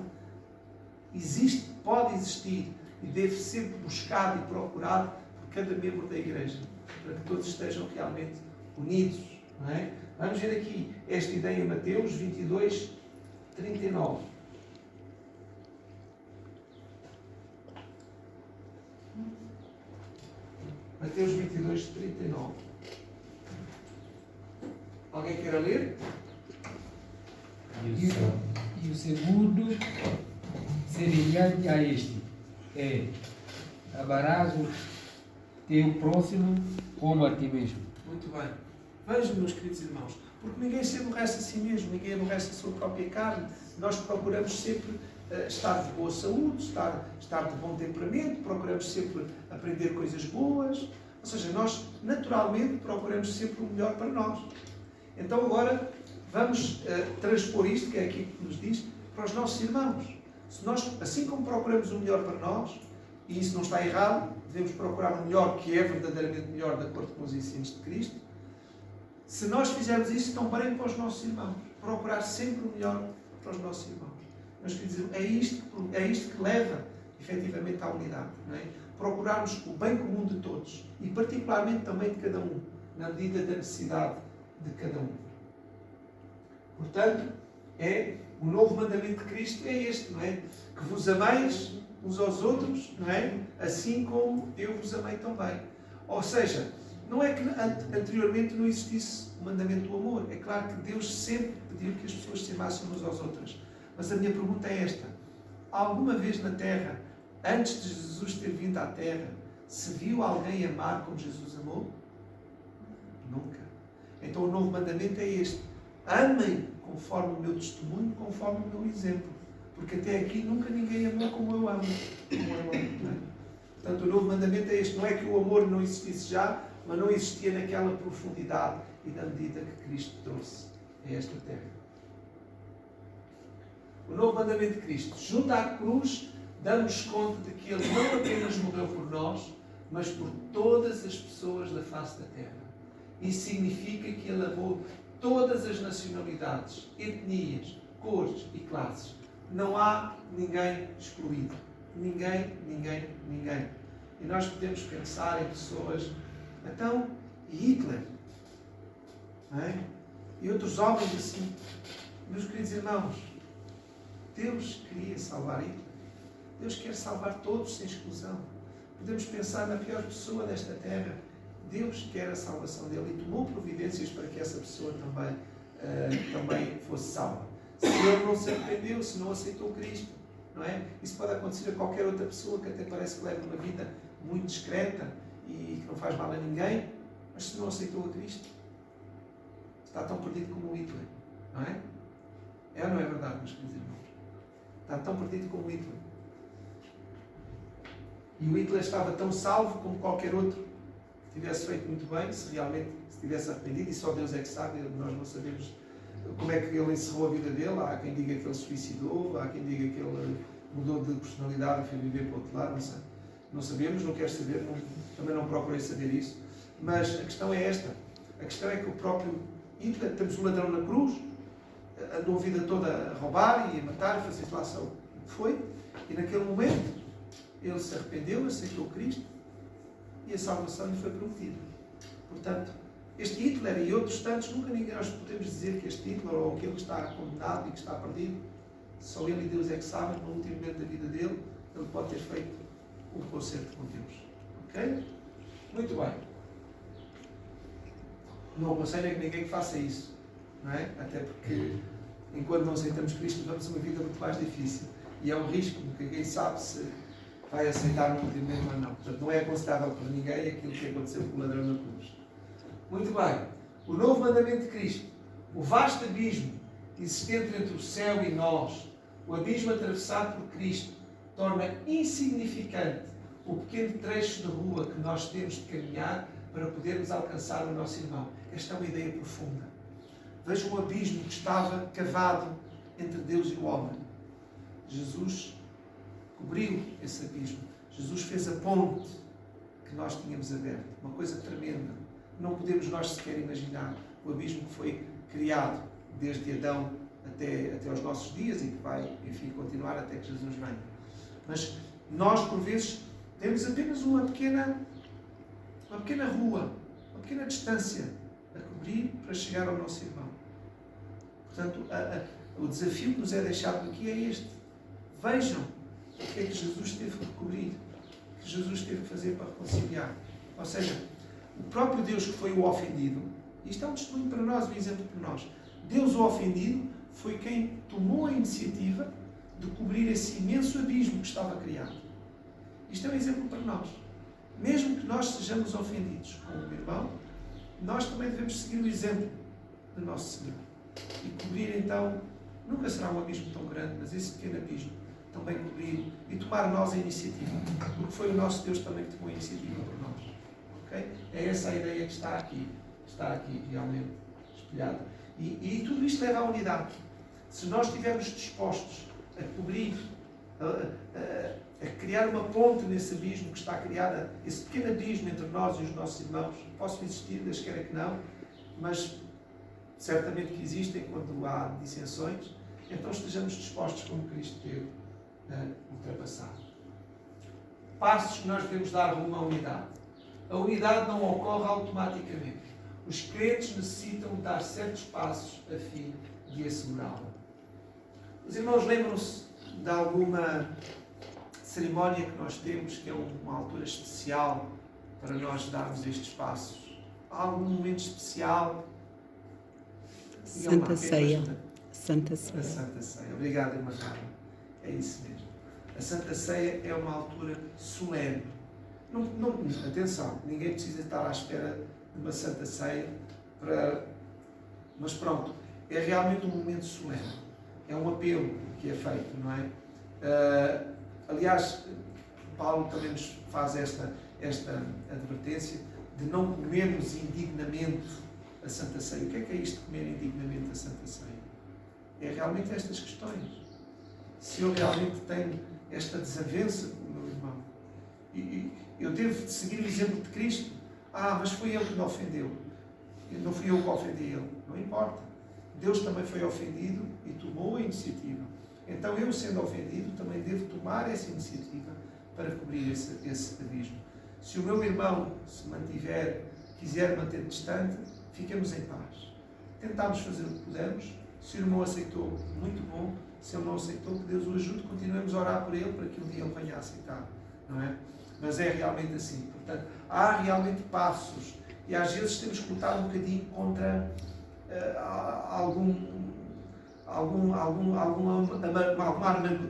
existe, pode existir e deve ser buscado e procurado por cada membro da igreja, para que todos estejam realmente unidos. Não é? Vamos ver aqui esta ideia em Mateus 22, 39. Mateus 22, 39. Alguém quer ler? E o segundo, semelhante a este, é: amarás o teu próximo como a ti mesmo. Muito bem. Vejam, meus queridos irmãos, porque ninguém se aborrece a si mesmo, ninguém aborrece a sua própria carne. Nós procuramos sempre estar de boa saúde, estar de bom temperamento, procuramos sempre aprender coisas boas. Ou seja, nós naturalmente procuramos sempre o melhor para nós. Então agora vamos transpor isto, que é aqui que nos diz, para os nossos irmãos. Se nós, assim como procuramos o melhor para nós, e isso não está errado, devemos procurar o melhor que é verdadeiramente melhor de acordo com os ensinos de Cristo. Se nós fizermos isso também para os nossos irmãos, procurar sempre o melhor para os nossos irmãos. Mas quer dizer, é isto que leva efetivamente à unidade, não é? Procurarmos o bem comum de todos e particularmente também de cada um, na medida da necessidade de cada um. Portanto, o novo mandamento de Cristo é este, não é? Que vos ameis uns aos outros, não é? Assim como eu vos amei também. Ou seja, não é que anteriormente não existisse o mandamento do amor. É claro que Deus sempre pediu que as pessoas se amassem uns aos outros. Mas a minha pergunta é esta: alguma vez na Terra, antes de Jesus ter vindo à Terra, se viu alguém amar como Jesus amou? Nunca. Então o novo mandamento é este: amem conforme o meu testemunho, conforme o meu exemplo. Porque até aqui nunca ninguém amou como eu amo. Não é? Portanto, o novo mandamento é este. Não é que o amor não existisse já, mas não existia naquela profundidade e na medida que Cristo trouxe a esta terra. O novo mandamento de Cristo. Junto à cruz, damos conta de que Ele não apenas morreu por nós, mas por todas as pessoas da face da terra. Isso significa que Ele amou todas as nacionalidades, etnias, cores e classes. Não há ninguém excluído. Ninguém. E nós podemos pensar em pessoas, então, e Hitler? Não é? E outros homens assim. Meus queridos irmãos, Deus queria salvar Hitler. Deus quer salvar todos sem exclusão. Podemos pensar na pior pessoa desta terra. Deus quer a salvação dele e tomou providências para que essa pessoa também fosse salva. Se ele não se arrependeu, se não aceitou Cristo, não é? Isso pode acontecer a qualquer outra pessoa que até parece que leva uma vida muito discreta e que não faz mal a ninguém, mas se não aceitou a Cristo, está tão perdido como o Hitler, não é? É ou não é verdade, meus queridos irmãos? Está tão perdido como o Hitler. E o Hitler estava tão salvo como qualquer outro que tivesse feito muito bem, se realmente se tivesse arrependido, e só Deus é que sabe, nós não sabemos como é que ele encerrou a vida dele. Há quem diga que ele se suicidou, há quem diga que ele mudou de personalidade e foi viver para o outro lado, não sei. Não sabemos, não quero saber, também não procurei saber isso. Mas a questão é esta. A questão é que o próprio Hitler, temos um ladrão na cruz, andou a vida toda a roubar e a matar, a fazer inflação. Foi, e naquele momento ele se arrependeu, aceitou Cristo e a salvação lhe foi prometida. Portanto, este Hitler e outros tantos, nunca ninguém nós podemos dizer que este Hitler ou aquele que está condenado e que está perdido, só ele e Deus é que sabem, no último momento da vida dele, ele pode ter feito um concerto com Deus. Ok? Muito bem. Não aconselho a que ninguém faça isso. não é? Até porque, enquanto não aceitamos Cristo, vamos uma vida muito mais difícil. E é um risco, porque ninguém sabe se vai aceitar no último momento ou não. Portanto, não é aconselhável para ninguém aquilo que aconteceu com o ladrão na cruz. Muito bem. O novo mandamento de Cristo, o vasto abismo existente entre o céu e nós, o abismo atravessado por Cristo, torna insignificante o pequeno trecho de rua que nós temos de caminhar para podermos alcançar o nosso irmão. Esta é uma ideia profunda. Veja o abismo que estava cavado entre Deus e o homem. Jesus cobriu esse abismo. Jesus fez a ponte que nós tínhamos aberta. Uma coisa tremenda. Não podemos nós sequer imaginar o abismo que foi criado desde Adão até aos nossos dias e que vai, enfim, continuar até que Jesus venha. Mas nós, por vezes, temos apenas uma pequena rua, uma pequena distância a cobrir para chegar ao nosso irmão. Portanto, o desafio que nos é deixado aqui é este. Vejam o que é que Jesus teve que cobrir, o que Jesus teve que fazer para reconciliar. Ou seja, o próprio Deus que foi o ofendido, isto é um testemunho para nós, um exemplo para nós. Deus, o ofendido, foi quem tomou a iniciativa de cobrir esse imenso abismo que estava criado. Isto é um exemplo para nós. Mesmo que nós sejamos ofendidos com o irmão, nós também devemos seguir o exemplo do nosso Senhor. E cobrir, então, nunca será um abismo tão grande, mas esse pequeno abismo também cobrir e tomar nós a iniciativa. Porque foi o nosso Deus também que tomou a iniciativa por nós. Okay? É essa a ideia que está aqui realmente espelhada. E tudo isto leva à unidade. Se nós estivermos dispostos a cobrir, a criar uma ponte nesse abismo que está criado, esse pequeno abismo entre nós e os nossos irmãos, possam existir, Deus queira que não, mas certamente que existem quando há dissensões, então estejamos dispostos, como Cristo teve, a ultrapassar. Passos que nós devemos dar rumo à unidade. A unidade não ocorre automaticamente. Os crentes necessitam dar certos passos a fim de assegurá-la. Os irmãos lembram-se de alguma cerimónia que nós temos, que é uma altura especial para nós darmos estes passos? Há algum momento especial? Santa Ceia. Santa A Ceia. Santa Ceia. Obrigado, irmã Carla. É isso mesmo. A Santa Ceia é uma altura solene. Atenção, ninguém precisa estar à espera de uma Santa Ceia para... Mas pronto, é realmente um momento solene. É um apelo que é feito, não é? Aliás, Paulo também nos faz esta advertência de não comermos indignamente a Santa Ceia. O que é isto de comer indignamente a Santa Ceia? É realmente estas questões. Se eu realmente tenho esta desavença com o meu irmão, e eu devo seguir o exemplo de Cristo. Mas foi ele que me ofendeu. Não fui eu que ofendi ele. Não importa. Deus também foi ofendido e tomou a iniciativa. Então eu, sendo ofendido, também devo tomar essa iniciativa para cobrir esse abismo. Se o meu irmão se quiser manter distante, fiquemos em paz. Tentámos fazer o que pudemos. Se o irmão aceitou, muito bom. Se ele não aceitou, que Deus o ajude. Continuemos a orar por ele para que um dia ele venha a aceitar. Não é? Mas é realmente assim. Portanto, há realmente passos. E às vezes temos que lutar um bocadinho contra alguma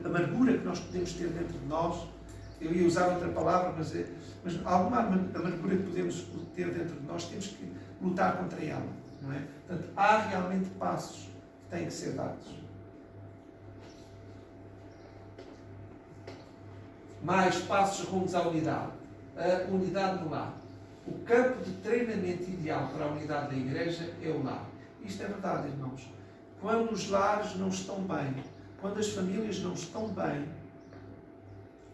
amargura que nós podemos ter dentro de nós. Eu ia usar outra palavra, mas alguma amargura que podemos ter dentro de nós, temos que lutar contra ela. Não é? Portanto, há realmente passos que têm que ser dados. Mais passos rumos à unidade. A unidade no lar. O campo de treinamento ideal para a unidade da igreja é o lar. Isto é verdade, irmãos. Quando os lares não estão bem, quando as famílias não estão bem,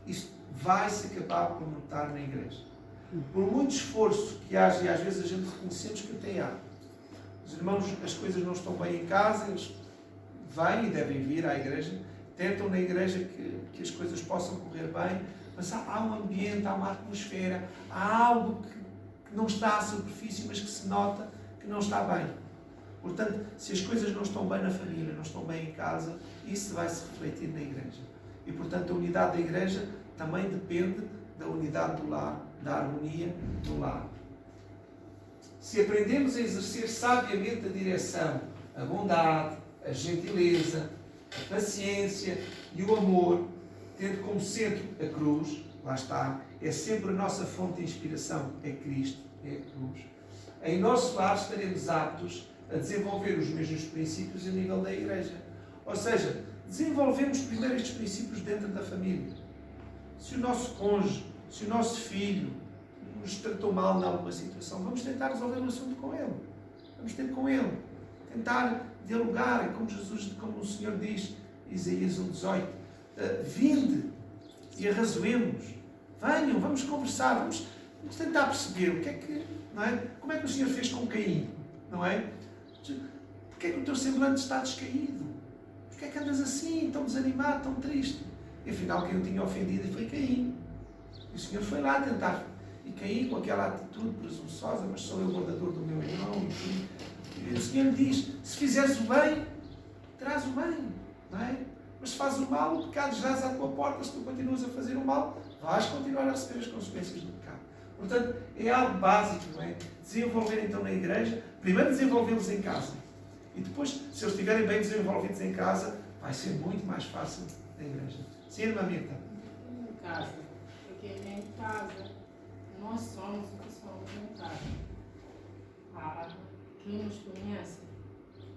isto vai-se acabar por notar na igreja. Por muito esforço que haja, e às vezes a gente reconhecemos que até há. Os irmãos, as coisas não estão bem em casa, eles vêm e devem vir à igreja, tentam na igreja que as coisas possam correr bem, mas há um ambiente, há uma atmosfera, há algo que não está à superfície, mas que se nota que não está bem. Portanto, se as coisas não estão bem na família, não estão bem em casa, isso vai se refletir na igreja. E, portanto, a unidade da igreja também depende da unidade do lar, da harmonia do lar. Se aprendemos a exercer sabiamente a direção a bondade, a gentileza, a paciência e o amor, tendo como centro a cruz, lá está, é sempre a nossa fonte de inspiração, é Cristo, é a cruz. Em nosso lar estaremos aptos a desenvolver os mesmos princípios a nível da igreja. Ou seja, desenvolvemos primeiro estes princípios dentro da família. Se o nosso cônjuge, se o nosso filho nos tratou mal em alguma situação, vamos tentar resolver o assunto com ele. Vamos ter com ele. Tentar dialogar, como Jesus, como o Senhor diz, Isaías 1,18, vinde e arrazoemos. Venham, vamos conversar, vamos tentar perceber o que é que, não é? Como é que o Senhor fez com Caim, não é? Porquê é que o teu semblante está descaído? Porquê é que andas assim, tão desanimado, tão triste? E afinal quem o tinha ofendido foi Caim. E o Senhor foi lá tentar. E Caim, com aquela atitude presunçosa, mas sou eu o guardador do meu irmão. E o Senhor lhe diz, se fizeres o bem, terás o bem, não é? Mas se fazes o mal, o pecado jaz à tua porta. Se tu continuas a fazer o mal, vais continuar a receber as consequências do pecado. Portanto, é algo básico, não é? Desenvolver então na igreja, primeiro desenvolvê-los em casa. E depois, se eles estiverem bem desenvolvidos em casa, vai ser muito mais fácil na igreja. Sim, irmã Mirta? Em casa, porque em casa nós somos o que somos em casa. Quem nos conhece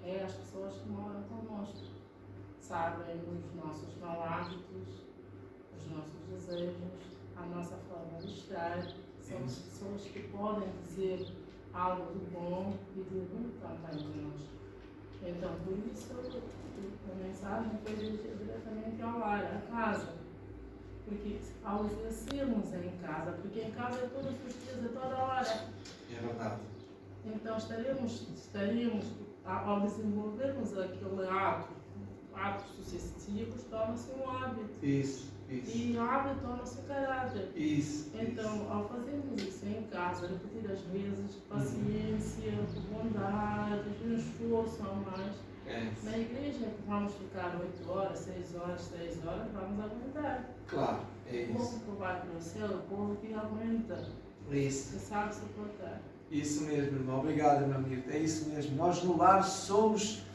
é as pessoas que moram conosco. Sabem os nossos mal hábitos, os nossos desejos, a nossa forma de estar. São as pessoas que podem dizer algo de bom e de ruim também de nós. Então, por isso, a mensagem foi dirigida diretamente ao lar, à casa. Porque ao exercermos em casa, porque em casa é todos os dias, é toda hora. É verdade. Então, estaríamos ao desenvolvermos aquele atos sucessivos, torna-se um hábito. Isso. E o hábito torna-se um caráter. Isso. Então, ao fazermos isso em casa, repetir as vezes, paciência, bondade, um esforço a mais. Na igreja vamos ficar 8 horas, 6 horas, 3 horas, vamos aguentar. Claro, é O povo isso. que vai para o céu, o povo que aguenta, Isso. que sabe suportar. Isso mesmo, irmão. Obrigado, irmã Mirta. É isso mesmo. Nós no lar estamos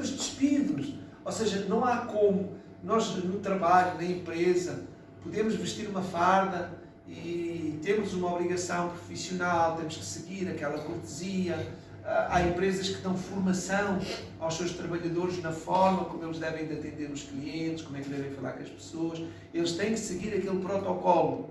despidos. Ou seja, não há como nós no trabalho, na empresa, podemos vestir uma farda e temos uma obrigação profissional, temos que seguir aquela cortesia. Há empresas que dão formação aos seus trabalhadores na forma como eles devem de atender os clientes, como é que devem falar com as pessoas. Eles têm que seguir aquele protocolo.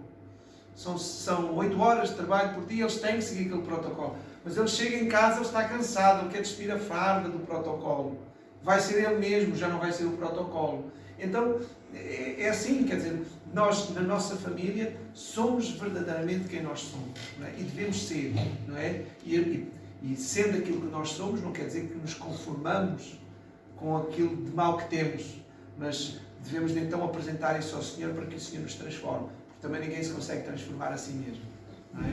São 8 horas de trabalho por dia, eles têm que seguir aquele protocolo. Mas ele chega em casa, ele está cansado, ele quer despir a farda do protocolo. Vai ser ele mesmo, já não vai ser o protocolo. Então, é assim, quer dizer, nós, na nossa família, somos verdadeiramente quem nós somos, não é? E devemos ser, não é? E sendo aquilo que nós somos, não quer dizer que nos conformamos com aquilo de mal que temos, mas devemos de, então apresentar isso ao Senhor para que o Senhor nos transforme, porque também ninguém se consegue transformar a si mesmo, não é?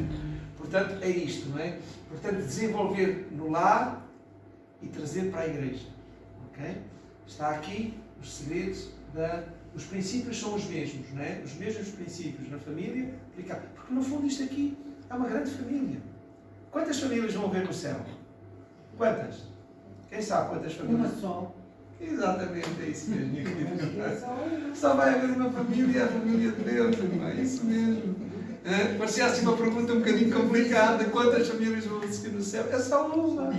Portanto, é isto, não é? Portanto, desenvolver no lar e trazer para a igreja, ok? Está aqui os segredos os princípios são os mesmos, não é? Os mesmos princípios na família, porque no fundo isto aqui é uma grande família. Quantas famílias vão haver no céu? Quantas? Quem sabe quantas famílias? Uma só. Exatamente, é isso mesmo, minha querida. É só uma. Só vai haver uma família, a família de Deus, irmã, é isso mesmo. Parecia assim uma pergunta um bocadinho complicada. Quantas famílias vão existir no céu? É só uma.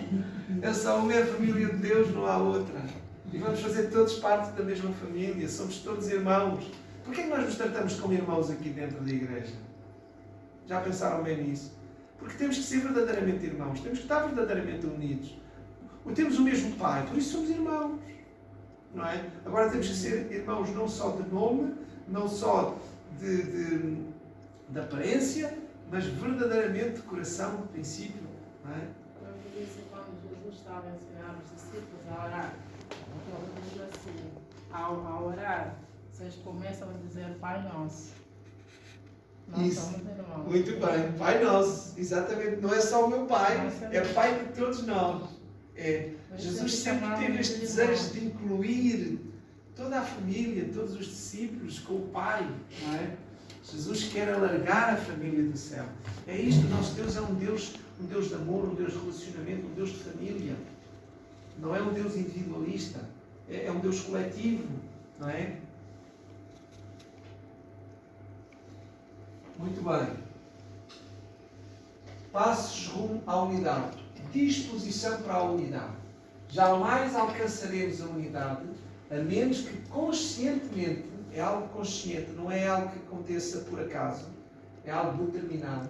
É só uma, é a família de Deus, não há outra. E vamos fazer todos parte da mesma família, somos todos irmãos. Por que é que nós nos tratamos como irmãos aqui dentro da igreja? Já pensaram bem nisso? Porque temos que ser verdadeiramente irmãos, temos que estar verdadeiramente unidos. Temos o mesmo Pai, por isso somos irmãos. Não é? Agora temos que ser irmãos não só de nome, não só de aparência, mas verdadeiramente de coração, de princípio. Não é? Por isso, quando Jesus estava ensinando os discípulos a orar, ele diz assim, ao orar, vocês começam a dizer Pai Nosso. Nós somos irmãos. Muito bem, Pai Nosso, exatamente. Não é só o meu Pai, é Pai de todos nós. Jesus sempre teve este desejo de incluir toda a família, todos os discípulos com o Pai, não é? Jesus quer alargar a família do céu. É isto, o nosso Deus é um Deus de amor, um Deus de relacionamento, um Deus de família. Não é um Deus individualista, é um Deus coletivo, não é? Muito bem. Passos rumo à unidade. Disposição para a unidade. Jamais alcançaremos a unidade a menos que conscientemente, é algo consciente, não é algo que aconteça por acaso, é algo determinado,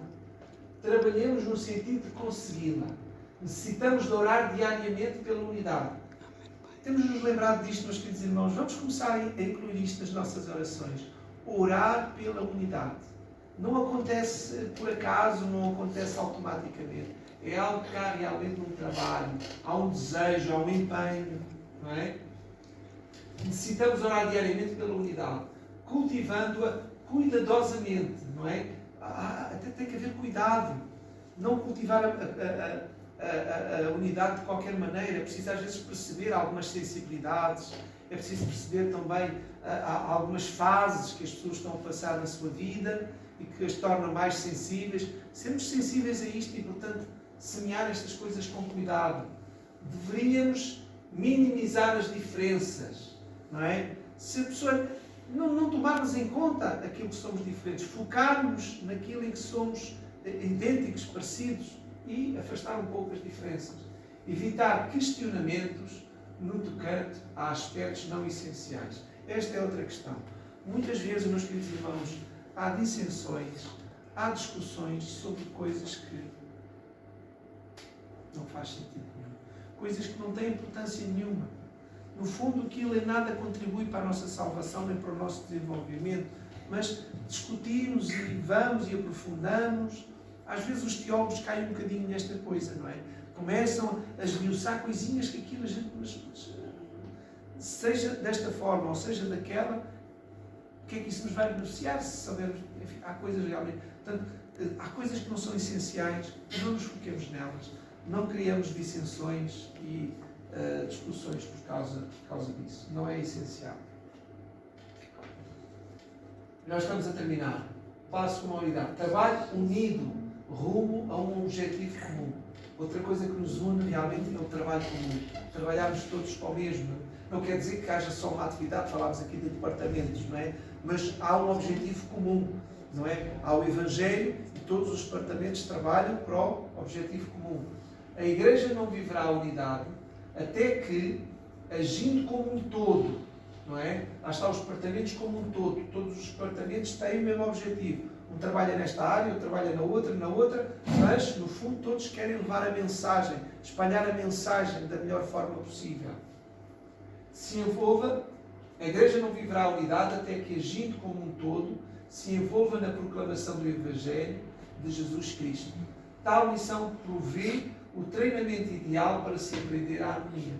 trabalhemos no sentido de consegui-la. Necessitamos de orar diariamente pela unidade. Temos de nos lembrar disto, meus queridos irmãos. Vamos começar a incluir isto nas nossas orações. Orar pela unidade. Não acontece por acaso, não acontece automaticamente. É algo que há realmente um trabalho, há um desejo, há um empenho, não é? Necessitamos orar diariamente pela unidade, cultivando-a cuidadosamente, não é? Até tem que haver cuidado. Não cultivar a unidade de qualquer maneira. É preciso às vezes perceber algumas sensibilidades, é preciso perceber também algumas fases que as pessoas estão a passar na sua vida e que as tornam mais sensíveis. Sermos sensíveis a isto e, portanto, semear estas coisas com cuidado. Deveríamos minimizar as diferenças, não é? Se a pessoa não tomarmos em conta aquilo que somos diferentes, focarmos naquilo em que somos idênticos, parecidos e afastar um pouco as diferenças. Evitar questionamentos no tocante a aspectos não essenciais. Esta é outra questão. Muitas vezes, meus queridos irmãos, há dissensões, há discussões sobre coisas que não faz sentido nenhum. Coisas que não têm importância nenhuma. No fundo, aquilo em nada contribui para a nossa salvação nem para o nosso desenvolvimento, mas discutimos e vamos e aprofundamos. Às vezes os teólogos caem um bocadinho nesta coisa, não é? Começam a esmiuçar coisinhas que aquilo a gente... seja desta forma ou seja daquela, o que é que isso nos vai beneficiar se soubermos? Enfim, há coisas realmente... Portanto, há coisas que não são essenciais, não nos foquemos nelas. Não criamos dissensões e discussões por causa disso. Não é essencial. Nós estamos a terminar. Passo com a unidade. Trabalho unido rumo a um objetivo comum. Outra coisa que nos une realmente é o trabalho comum. Trabalharmos todos para o mesmo. Não quer dizer que haja só uma atividade, falámos aqui de departamentos, não é? Mas há um objetivo comum, não é? Há o Evangelho e todos os departamentos trabalham para o objetivo comum. A Igreja não viverá a unidade até que, agindo como um todo, não é? Lá está os departamentos como um todo. Todos os departamentos têm o mesmo objetivo. Um trabalha nesta área, outro trabalha na outra, mas, no fundo, todos querem levar a mensagem, espalhar a mensagem da melhor forma possível. Se envolva, a Igreja não viverá a unidade até que, agindo como um todo, se envolva na proclamação do Evangelho de Jesus Cristo. Tal missão provê o treinamento ideal para se aprender a harmonia.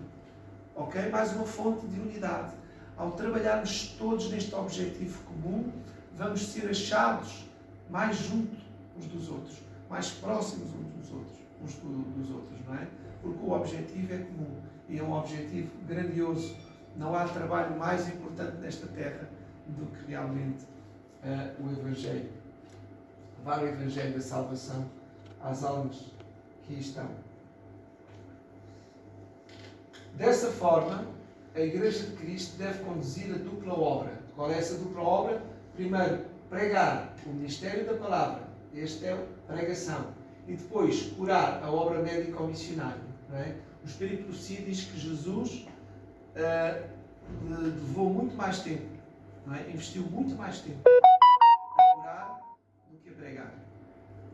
Ok? Mais uma fonte de unidade. Ao trabalharmos todos neste objetivo comum, vamos ser achados mais juntos uns dos outros, mais próximos uns dos outros, não é? Porque o objetivo é comum e é um objetivo grandioso. Não há trabalho mais importante nesta terra do que realmente o Evangelho. Levar o Evangelho da salvação às almas que aí estão. Dessa forma, a Igreja de Cristo deve conduzir a dupla obra. Qual é essa dupla obra? Primeiro, pregar o ministério da palavra. Este é a pregação. E depois, curar a obra médico-missionária. Não é? O Espírito de Profecia diz que Jesus levou muito mais tempo, não é? Investiu muito mais tempo a curar do que a pregar.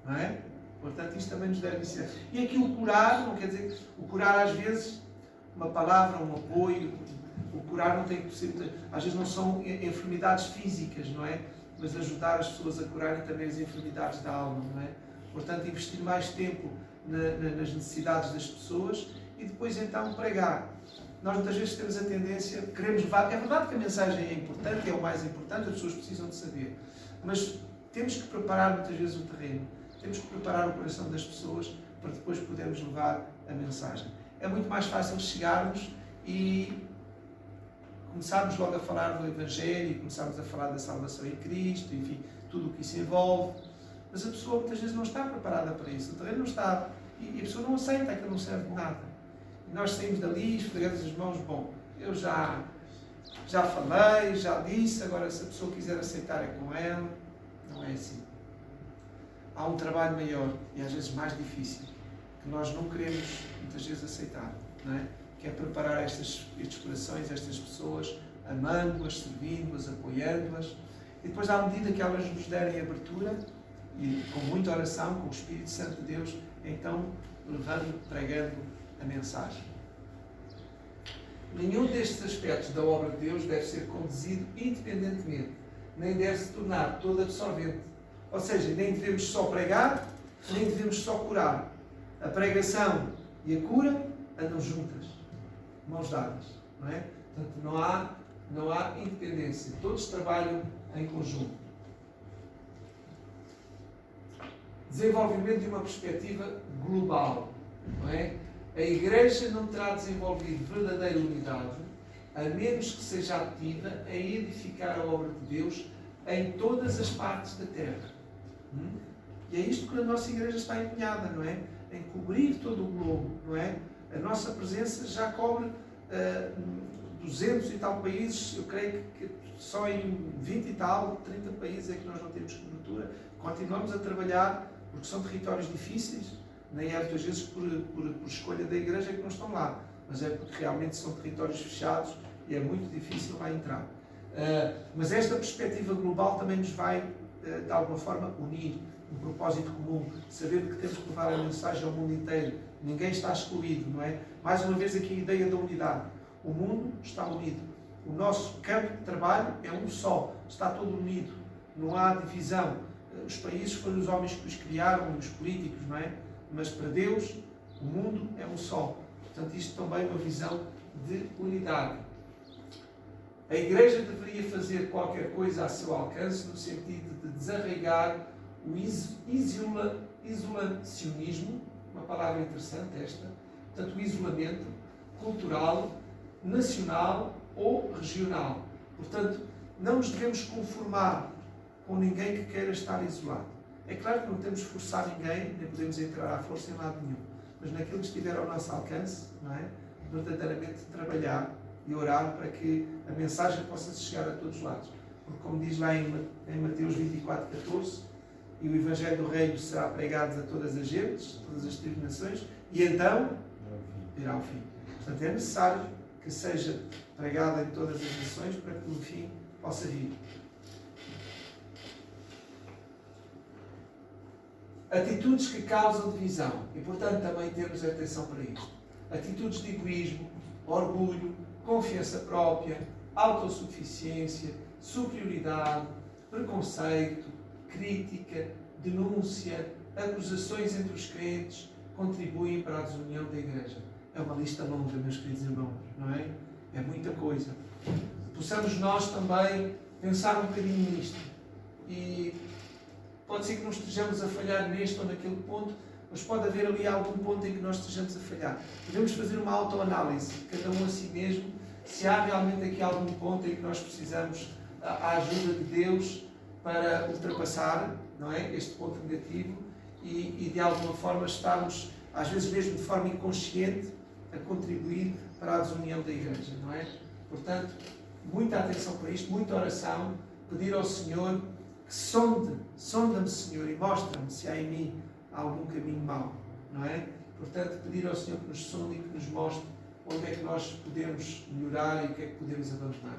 Não é? Portanto, isto também nos deve ensinar. E aqui o curar, não quer dizer o curar às vezes uma palavra, um apoio. O curar não tem que ser, às vezes não são enfermidades físicas, não é? Mas ajudar as pessoas a curarem também as enfermidades da alma, não é? Portanto, investir mais tempo nas necessidades das pessoas e depois então pregar. Nós muitas vezes temos a tendência, queremos levar, é verdade que a mensagem é importante, é o mais importante, as pessoas precisam de saber, mas temos que preparar muitas vezes o terreno, temos que preparar o coração das pessoas para depois podermos levar a mensagem. É muito mais fácil chegarmos e começarmos logo a falar do Evangelho, começarmos a falar da salvação em Cristo, enfim, tudo o que isso envolve, mas a pessoa muitas vezes não está preparada para isso, o terreno não está, e a pessoa não aceita, que não serve de nada. E nós saímos dali, esfregamos as mãos, bom, eu já falei, já disse, agora se a pessoa quiser aceitar é com ela. Não é assim. Há um trabalho maior e às vezes mais difícil, que nós não queremos muitas vezes aceitar, não é? Que é preparar estes corações, estas pessoas, amando-as, servindo-as, apoiando-as, e depois, à medida que elas nos derem abertura, e com muita oração, com o Espírito Santo de Deus, então levando, pregando a mensagem. Nenhum destes aspectos da obra de Deus deve ser conduzido independentemente, nem deve se tornar todo absorvente. Ou seja, nem devemos só pregar, nem devemos só curar. A pregação e a cura andam juntas, mãos dadas, não é? Portanto, não há independência. Todos trabalham em conjunto. Desenvolvimento de uma perspectiva global, não é? A Igreja não terá desenvolvido verdadeira unidade a menos que seja ativa em edificar a obra de Deus em todas as partes da terra. E é isto que a nossa Igreja está empenhada, não é? Em cobrir todo o globo, não é? A nossa presença já cobre 200 e tal países, eu creio que só em 20 e tal, 30 países é que nós não temos cobertura. Continuamos a trabalhar, porque são territórios difíceis, nem é muitas vezes por escolha da Igreja que não estão lá, mas é porque realmente são territórios fechados e é muito difícil lá entrar. Mas esta perspectiva global também nos vai, de alguma forma, unir um propósito comum, saber que temos que levar a mensagem ao mundo inteiro. Ninguém está excluído, não é? Mais uma vez aqui a ideia da unidade. O mundo está unido. O nosso campo de trabalho é um só, está todo unido. Não há divisão. Os países foram os homens que os criaram, os políticos, não é? Mas para Deus, o mundo é um só. Portanto, isto também é uma visão de unidade. A Igreja deveria fazer qualquer coisa a seu alcance no sentido de desarraigar o isolacionismo, uma palavra interessante esta, portanto, o isolamento cultural, nacional ou regional. Portanto, não nos devemos conformar com ninguém que queira estar isolado. É claro que não temos que forçar ninguém, nem podemos entrar à força em lado nenhum, mas naquilo que estiver ao nosso alcance, não é? Verdadeiramente trabalhar e orar para que a mensagem possa chegar a todos os lados. Porque, como diz lá em Mateus 24:14, e o Evangelho do Reino será pregado a todas as gentes, todas as tribulações, e então virá o fim. Portanto, é necessário que seja pregado em todas as nações para que o fim possa vir. Atitudes que causam divisão, e portanto também temos atenção para isto. Atitudes de egoísmo, orgulho, confiança própria, autossuficiência, superioridade, preconceito, crítica, denúncia, acusações entre os crentes contribuem para a desunião da Igreja. É uma lista longa, meus queridos irmãos, não é? É muita coisa. Possamos nós também pensar um bocadinho nisto. E pode ser que não estejamos a falhar neste ou naquele ponto, mas pode haver ali algum ponto em que nós estejamos a falhar. Podemos fazer uma autoanálise, cada um a si mesmo, se há realmente aqui algum ponto em que nós precisamos a ajuda de Deus para ultrapassar, não é? Este ponto negativo e de alguma forma estarmos, às vezes mesmo de forma inconsciente, a contribuir para a desunião da Igreja, não é? Portanto, muita atenção para isto, muita oração, pedir ao Senhor que sonda-me, Senhor, e mostra-me se há em mim algum caminho mau, não é? Portanto, pedir ao Senhor que nos sonde e que nos mostre onde é que nós podemos melhorar e o que é que podemos abandonar.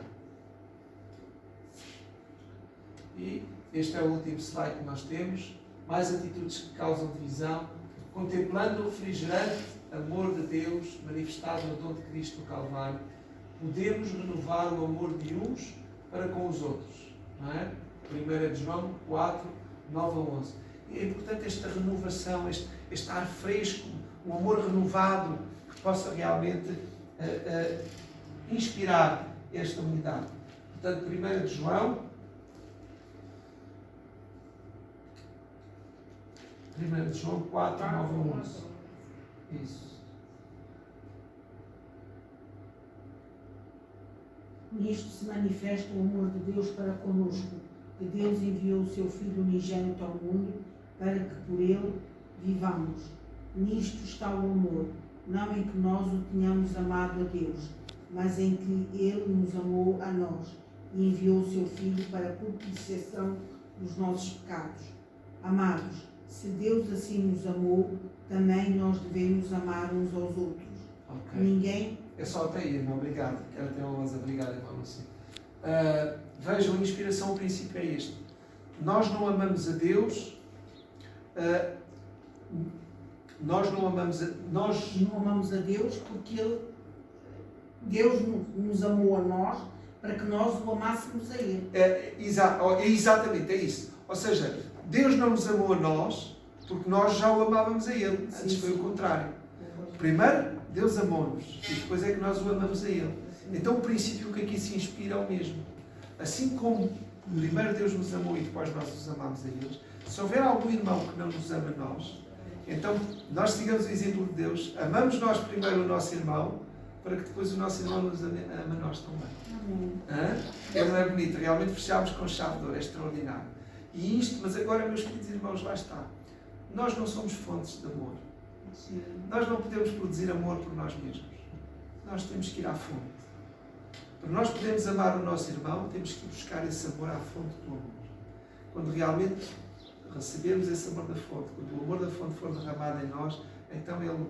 E este é o último slide que nós temos. Mais atitudes que causam divisão. Contemplando o refrigerante amor de Deus manifestado no dom de Cristo no Calvário, podemos renovar o amor de uns para com os outros. Não é? 1 João 4, 9 a 11. E é importante esta renovação, este ar fresco, um amor renovado que possa realmente inspirar esta unidade. Portanto, 1 João 4, 9 a 11. Isso. Nisto se manifesta o amor de Deus para conosco, que Deus enviou o seu Filho unigênito ao mundo para que por ele vivamos. Nisto está o amor, não em que nós o tenhamos amado a Deus, mas em que Ele nos amou a nós e enviou o seu Filho para a propiciação dos nossos pecados. Amados, se Deus assim nos amou, também nós devemos amar uns aos outros. Ok. Ninguém... É só até aí, irmão. Obrigado. Quero ter uma mais obrigado, irmão. Assim. Vejam, a inspiração, o princípio é este. Nós não amamos a Deus... nós não amamos a Deus porque Deus nos amou a nós para que nós o amássemos a Ele. Exatamente, é isso. Ou seja, Deus não nos amou a nós porque nós já o amávamos a Ele. Antes foi o contrário. Primeiro, Deus amou-nos e depois é que nós o amamos a Ele. Então o princípio que aqui se inspira é o mesmo. Assim como primeiro Deus nos amou e depois nós os amamos a eles, se houver algum irmão que não nos ama a nós, então nós sigamos o exemplo de Deus, amamos nós primeiro o nosso irmão, para que depois o nosso irmão nos ame a nós também. É não é bonito? Realmente fechámos com chave de ouro, é extraordinário. E isto, mas agora, meus queridos irmãos, lá está. Nós não somos fontes de amor. Sim. Nós não podemos produzir amor por nós mesmos. Nós temos que ir à fonte. Para nós podermos amar o nosso irmão, temos que buscar esse amor à fonte do amor. Quando realmente recebermos esse amor da fonte, quando o amor da fonte for derramado em nós, então ele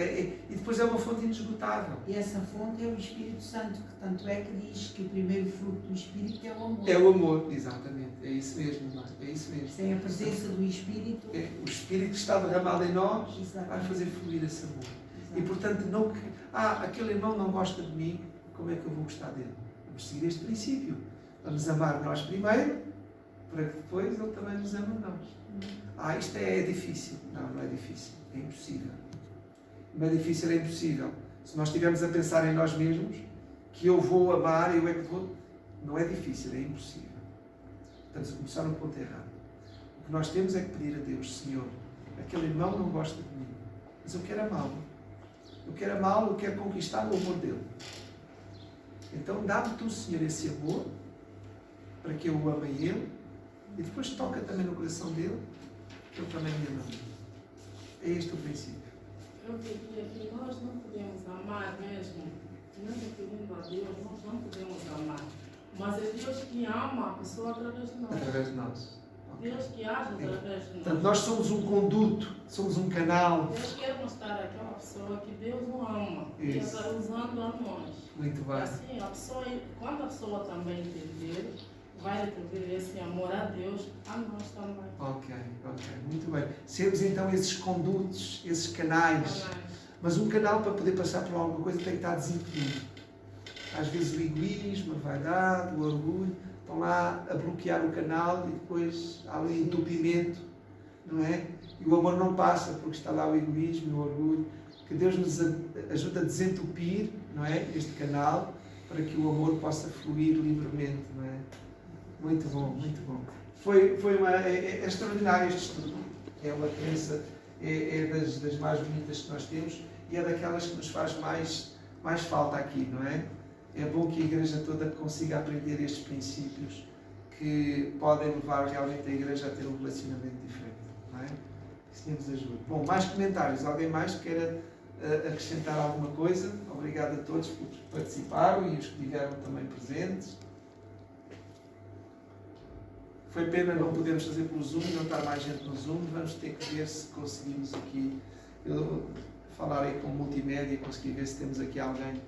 é... E depois é uma fonte inesgotável. E essa fonte é o Espírito Santo, que tanto é que diz que o primeiro fruto do Espírito é o amor. É o amor, exatamente. É isso mesmo, irmão. É isso mesmo. Sem a presença do Espírito... O Espírito que está derramado em nós Exatamente. vai fazer fluir esse amor. Exatamente. E portanto, não que... aquele irmão não gosta de mim, como é que eu vou gostar dele? Vamos seguir este princípio. Vamos amar nós primeiro, para que depois ele também nos ame a nós. Isto é difícil. Não é difícil. É impossível. Não é difícil, é impossível. Se nós estivermos a pensar em nós mesmos, que eu vou amar, eu é que vou... Não é difícil, é impossível. Estamos a começar no ponto errado. O que nós temos é que pedir a Deus, Senhor, aquele irmão não gosta de mim, mas eu quero amá-lo. Eu quero amá-lo, eu quero conquistar o amor dele. Então dá-me tu, Senhor, esse amor, para que eu o ame a ele, e depois toca também no coração dele, que ele também me ama. É este o princípio. Eu diria que nós não podemos amar mesmo, mesmo pedindo a Deus, nós não podemos amar. Mas é Deus que ama a pessoa através de nós. Através de nós. Deus que age através de nós. Portanto, nós somos um conduto, somos um canal. Deus quer mostrar àquela pessoa que Deus o ama. E Isso. está usando a nós. Muito E bem. assim, quando a pessoa também entender, vai retribuir esse amor a Deus, a nós também. Ok. Muito bem. Sermos então esses condutos, esses canais. Mas um canal, para poder passar por alguma coisa, tem que estar desimpedido. Às vezes o egoísmo, a vaidade, o orgulho, estão lá a bloquear o canal e depois há ali entupimento, não é? E o amor não passa porque está lá o egoísmo e o orgulho. Que Deus nos ajude a desentupir, não é? Este canal, para que o amor possa fluir livremente, não é? Muito bom, muito bom. É extraordinário este estudo. É uma crença, é das mais bonitas que nós temos e é daquelas que nos faz mais falta aqui, não é? É bom que a igreja toda consiga aprender estes princípios que podem levar realmente a igreja a ter um relacionamento diferente, não é? Que o Senhor nos ajude. Bom, mais comentários. Alguém mais queira acrescentar alguma coisa? Obrigado a todos por participaram e os que estiveram também presentes. Foi pena não podermos fazer pelo Zoom, não estar mais gente no Zoom. Vamos ter que ver se conseguimos aqui falar aí com multimédia, conseguir ver se temos aqui alguém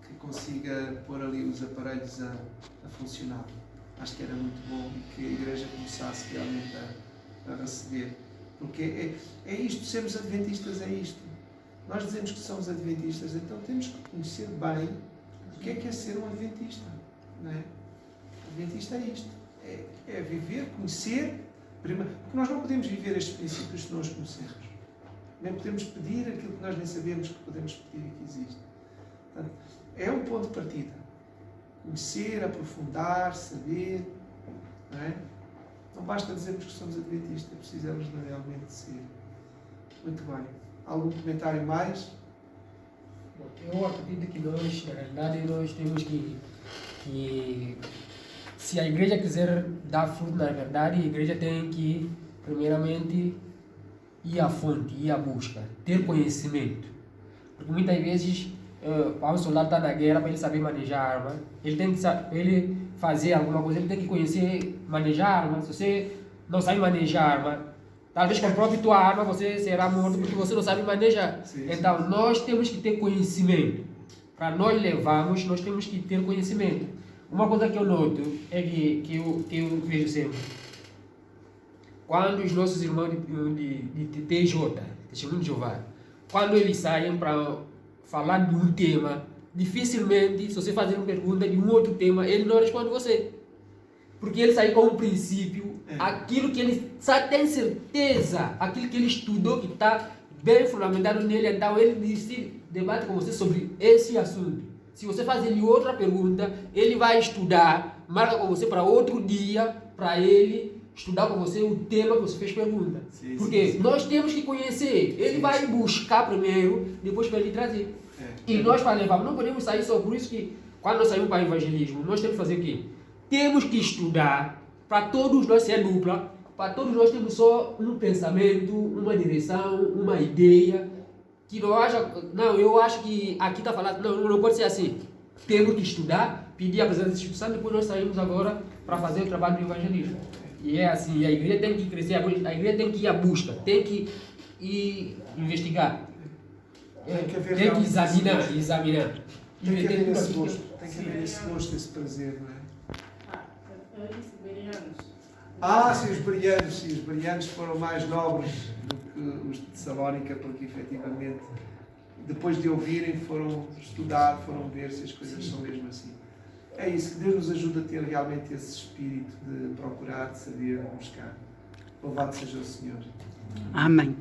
que consiga pôr ali os aparelhos a funcionar. Acho que era muito bom e que a igreja começasse realmente a receber. Porque é isto, sermos adventistas é isto. Nós dizemos que somos adventistas, então temos que conhecer bem o que é ser um adventista. Não é? Adventista é isto. É viver, conhecer, porque nós não podemos viver estes princípios se não os conhecermos. Nem podemos pedir aquilo que nós nem sabemos que podemos pedir e que existe. Portanto, é um ponto de partida. Conhecer, aprofundar, saber. Não é? Não basta dizermos que somos adventistas, precisamos de realmente ser. Muito bem. Algum comentário mais? Eu acredito que nós, na realidade, nós temos que se a igreja quiser dar fruto, na verdade, a igreja tem que, primeiramente, ir à fonte, ir à busca, ter conhecimento. Porque muitas vezes, para um soldado estar na guerra, para ele saber manejar a arma, ele tem que para ele fazer alguma coisa, ele tem que conhecer manejar a arma. Se você não sabe manejar a arma, talvez com a própria tua arma você será morto porque você não sabe manejar. Sim, Então, nós temos que ter conhecimento. Para nós levarmos, nós temos que ter conhecimento. Uma coisa que eu noto é que eu vejo sempre. Quando os nossos irmãos de TJ, Testemunho de Jeová, quando eles saem para falar de um tema, dificilmente, se você fazer uma pergunta de um outro tema, ele não responde você. Porque ele sai com um princípio, aquilo que ele sabe, tem certeza, aquilo que ele estudou, que está bem fundamentado nele, então ele se debate com você sobre esse assunto. Se você fazer ele outra pergunta, ele vai estudar, marca com você para outro dia, para ele estudar com você o tema que você fez pergunta. Sim, porque sim. nós temos que conhecer. Ele vai buscar primeiro, depois para ele trazer. E nós para levar, não podemos sair só. Por isso que quando nós saímos para o evangelismo, nós temos que fazer o quê? Temos que estudar para todos nós ser dupla, para todos nós termos só um pensamento, uma direção, uma ideia. Que não haja, não, eu acho que aqui está falando, não pode ser assim. Temos que estudar, pedir a presença do Espírito Santo, depois nós saímos agora para fazer o trabalho do evangelismo. E é assim, a igreja tem que crescer, a igreja tem que ir à busca, tem que ir investigar, tem que examinar. Tem que haver esse tudo gosto, aquilo. tem que haver esse gosto, esse prazer, não é? Eu disse berianos. Sim, os bereanos foram mais nobres do que os de Tessalónica, porque efetivamente, depois de ouvirem, foram estudar, foram ver se as coisas são mesmo assim. É isso, que Deus nos ajuda a ter realmente esse espírito de procurar, de saber, de buscar. Louvado seja o Senhor. Amém.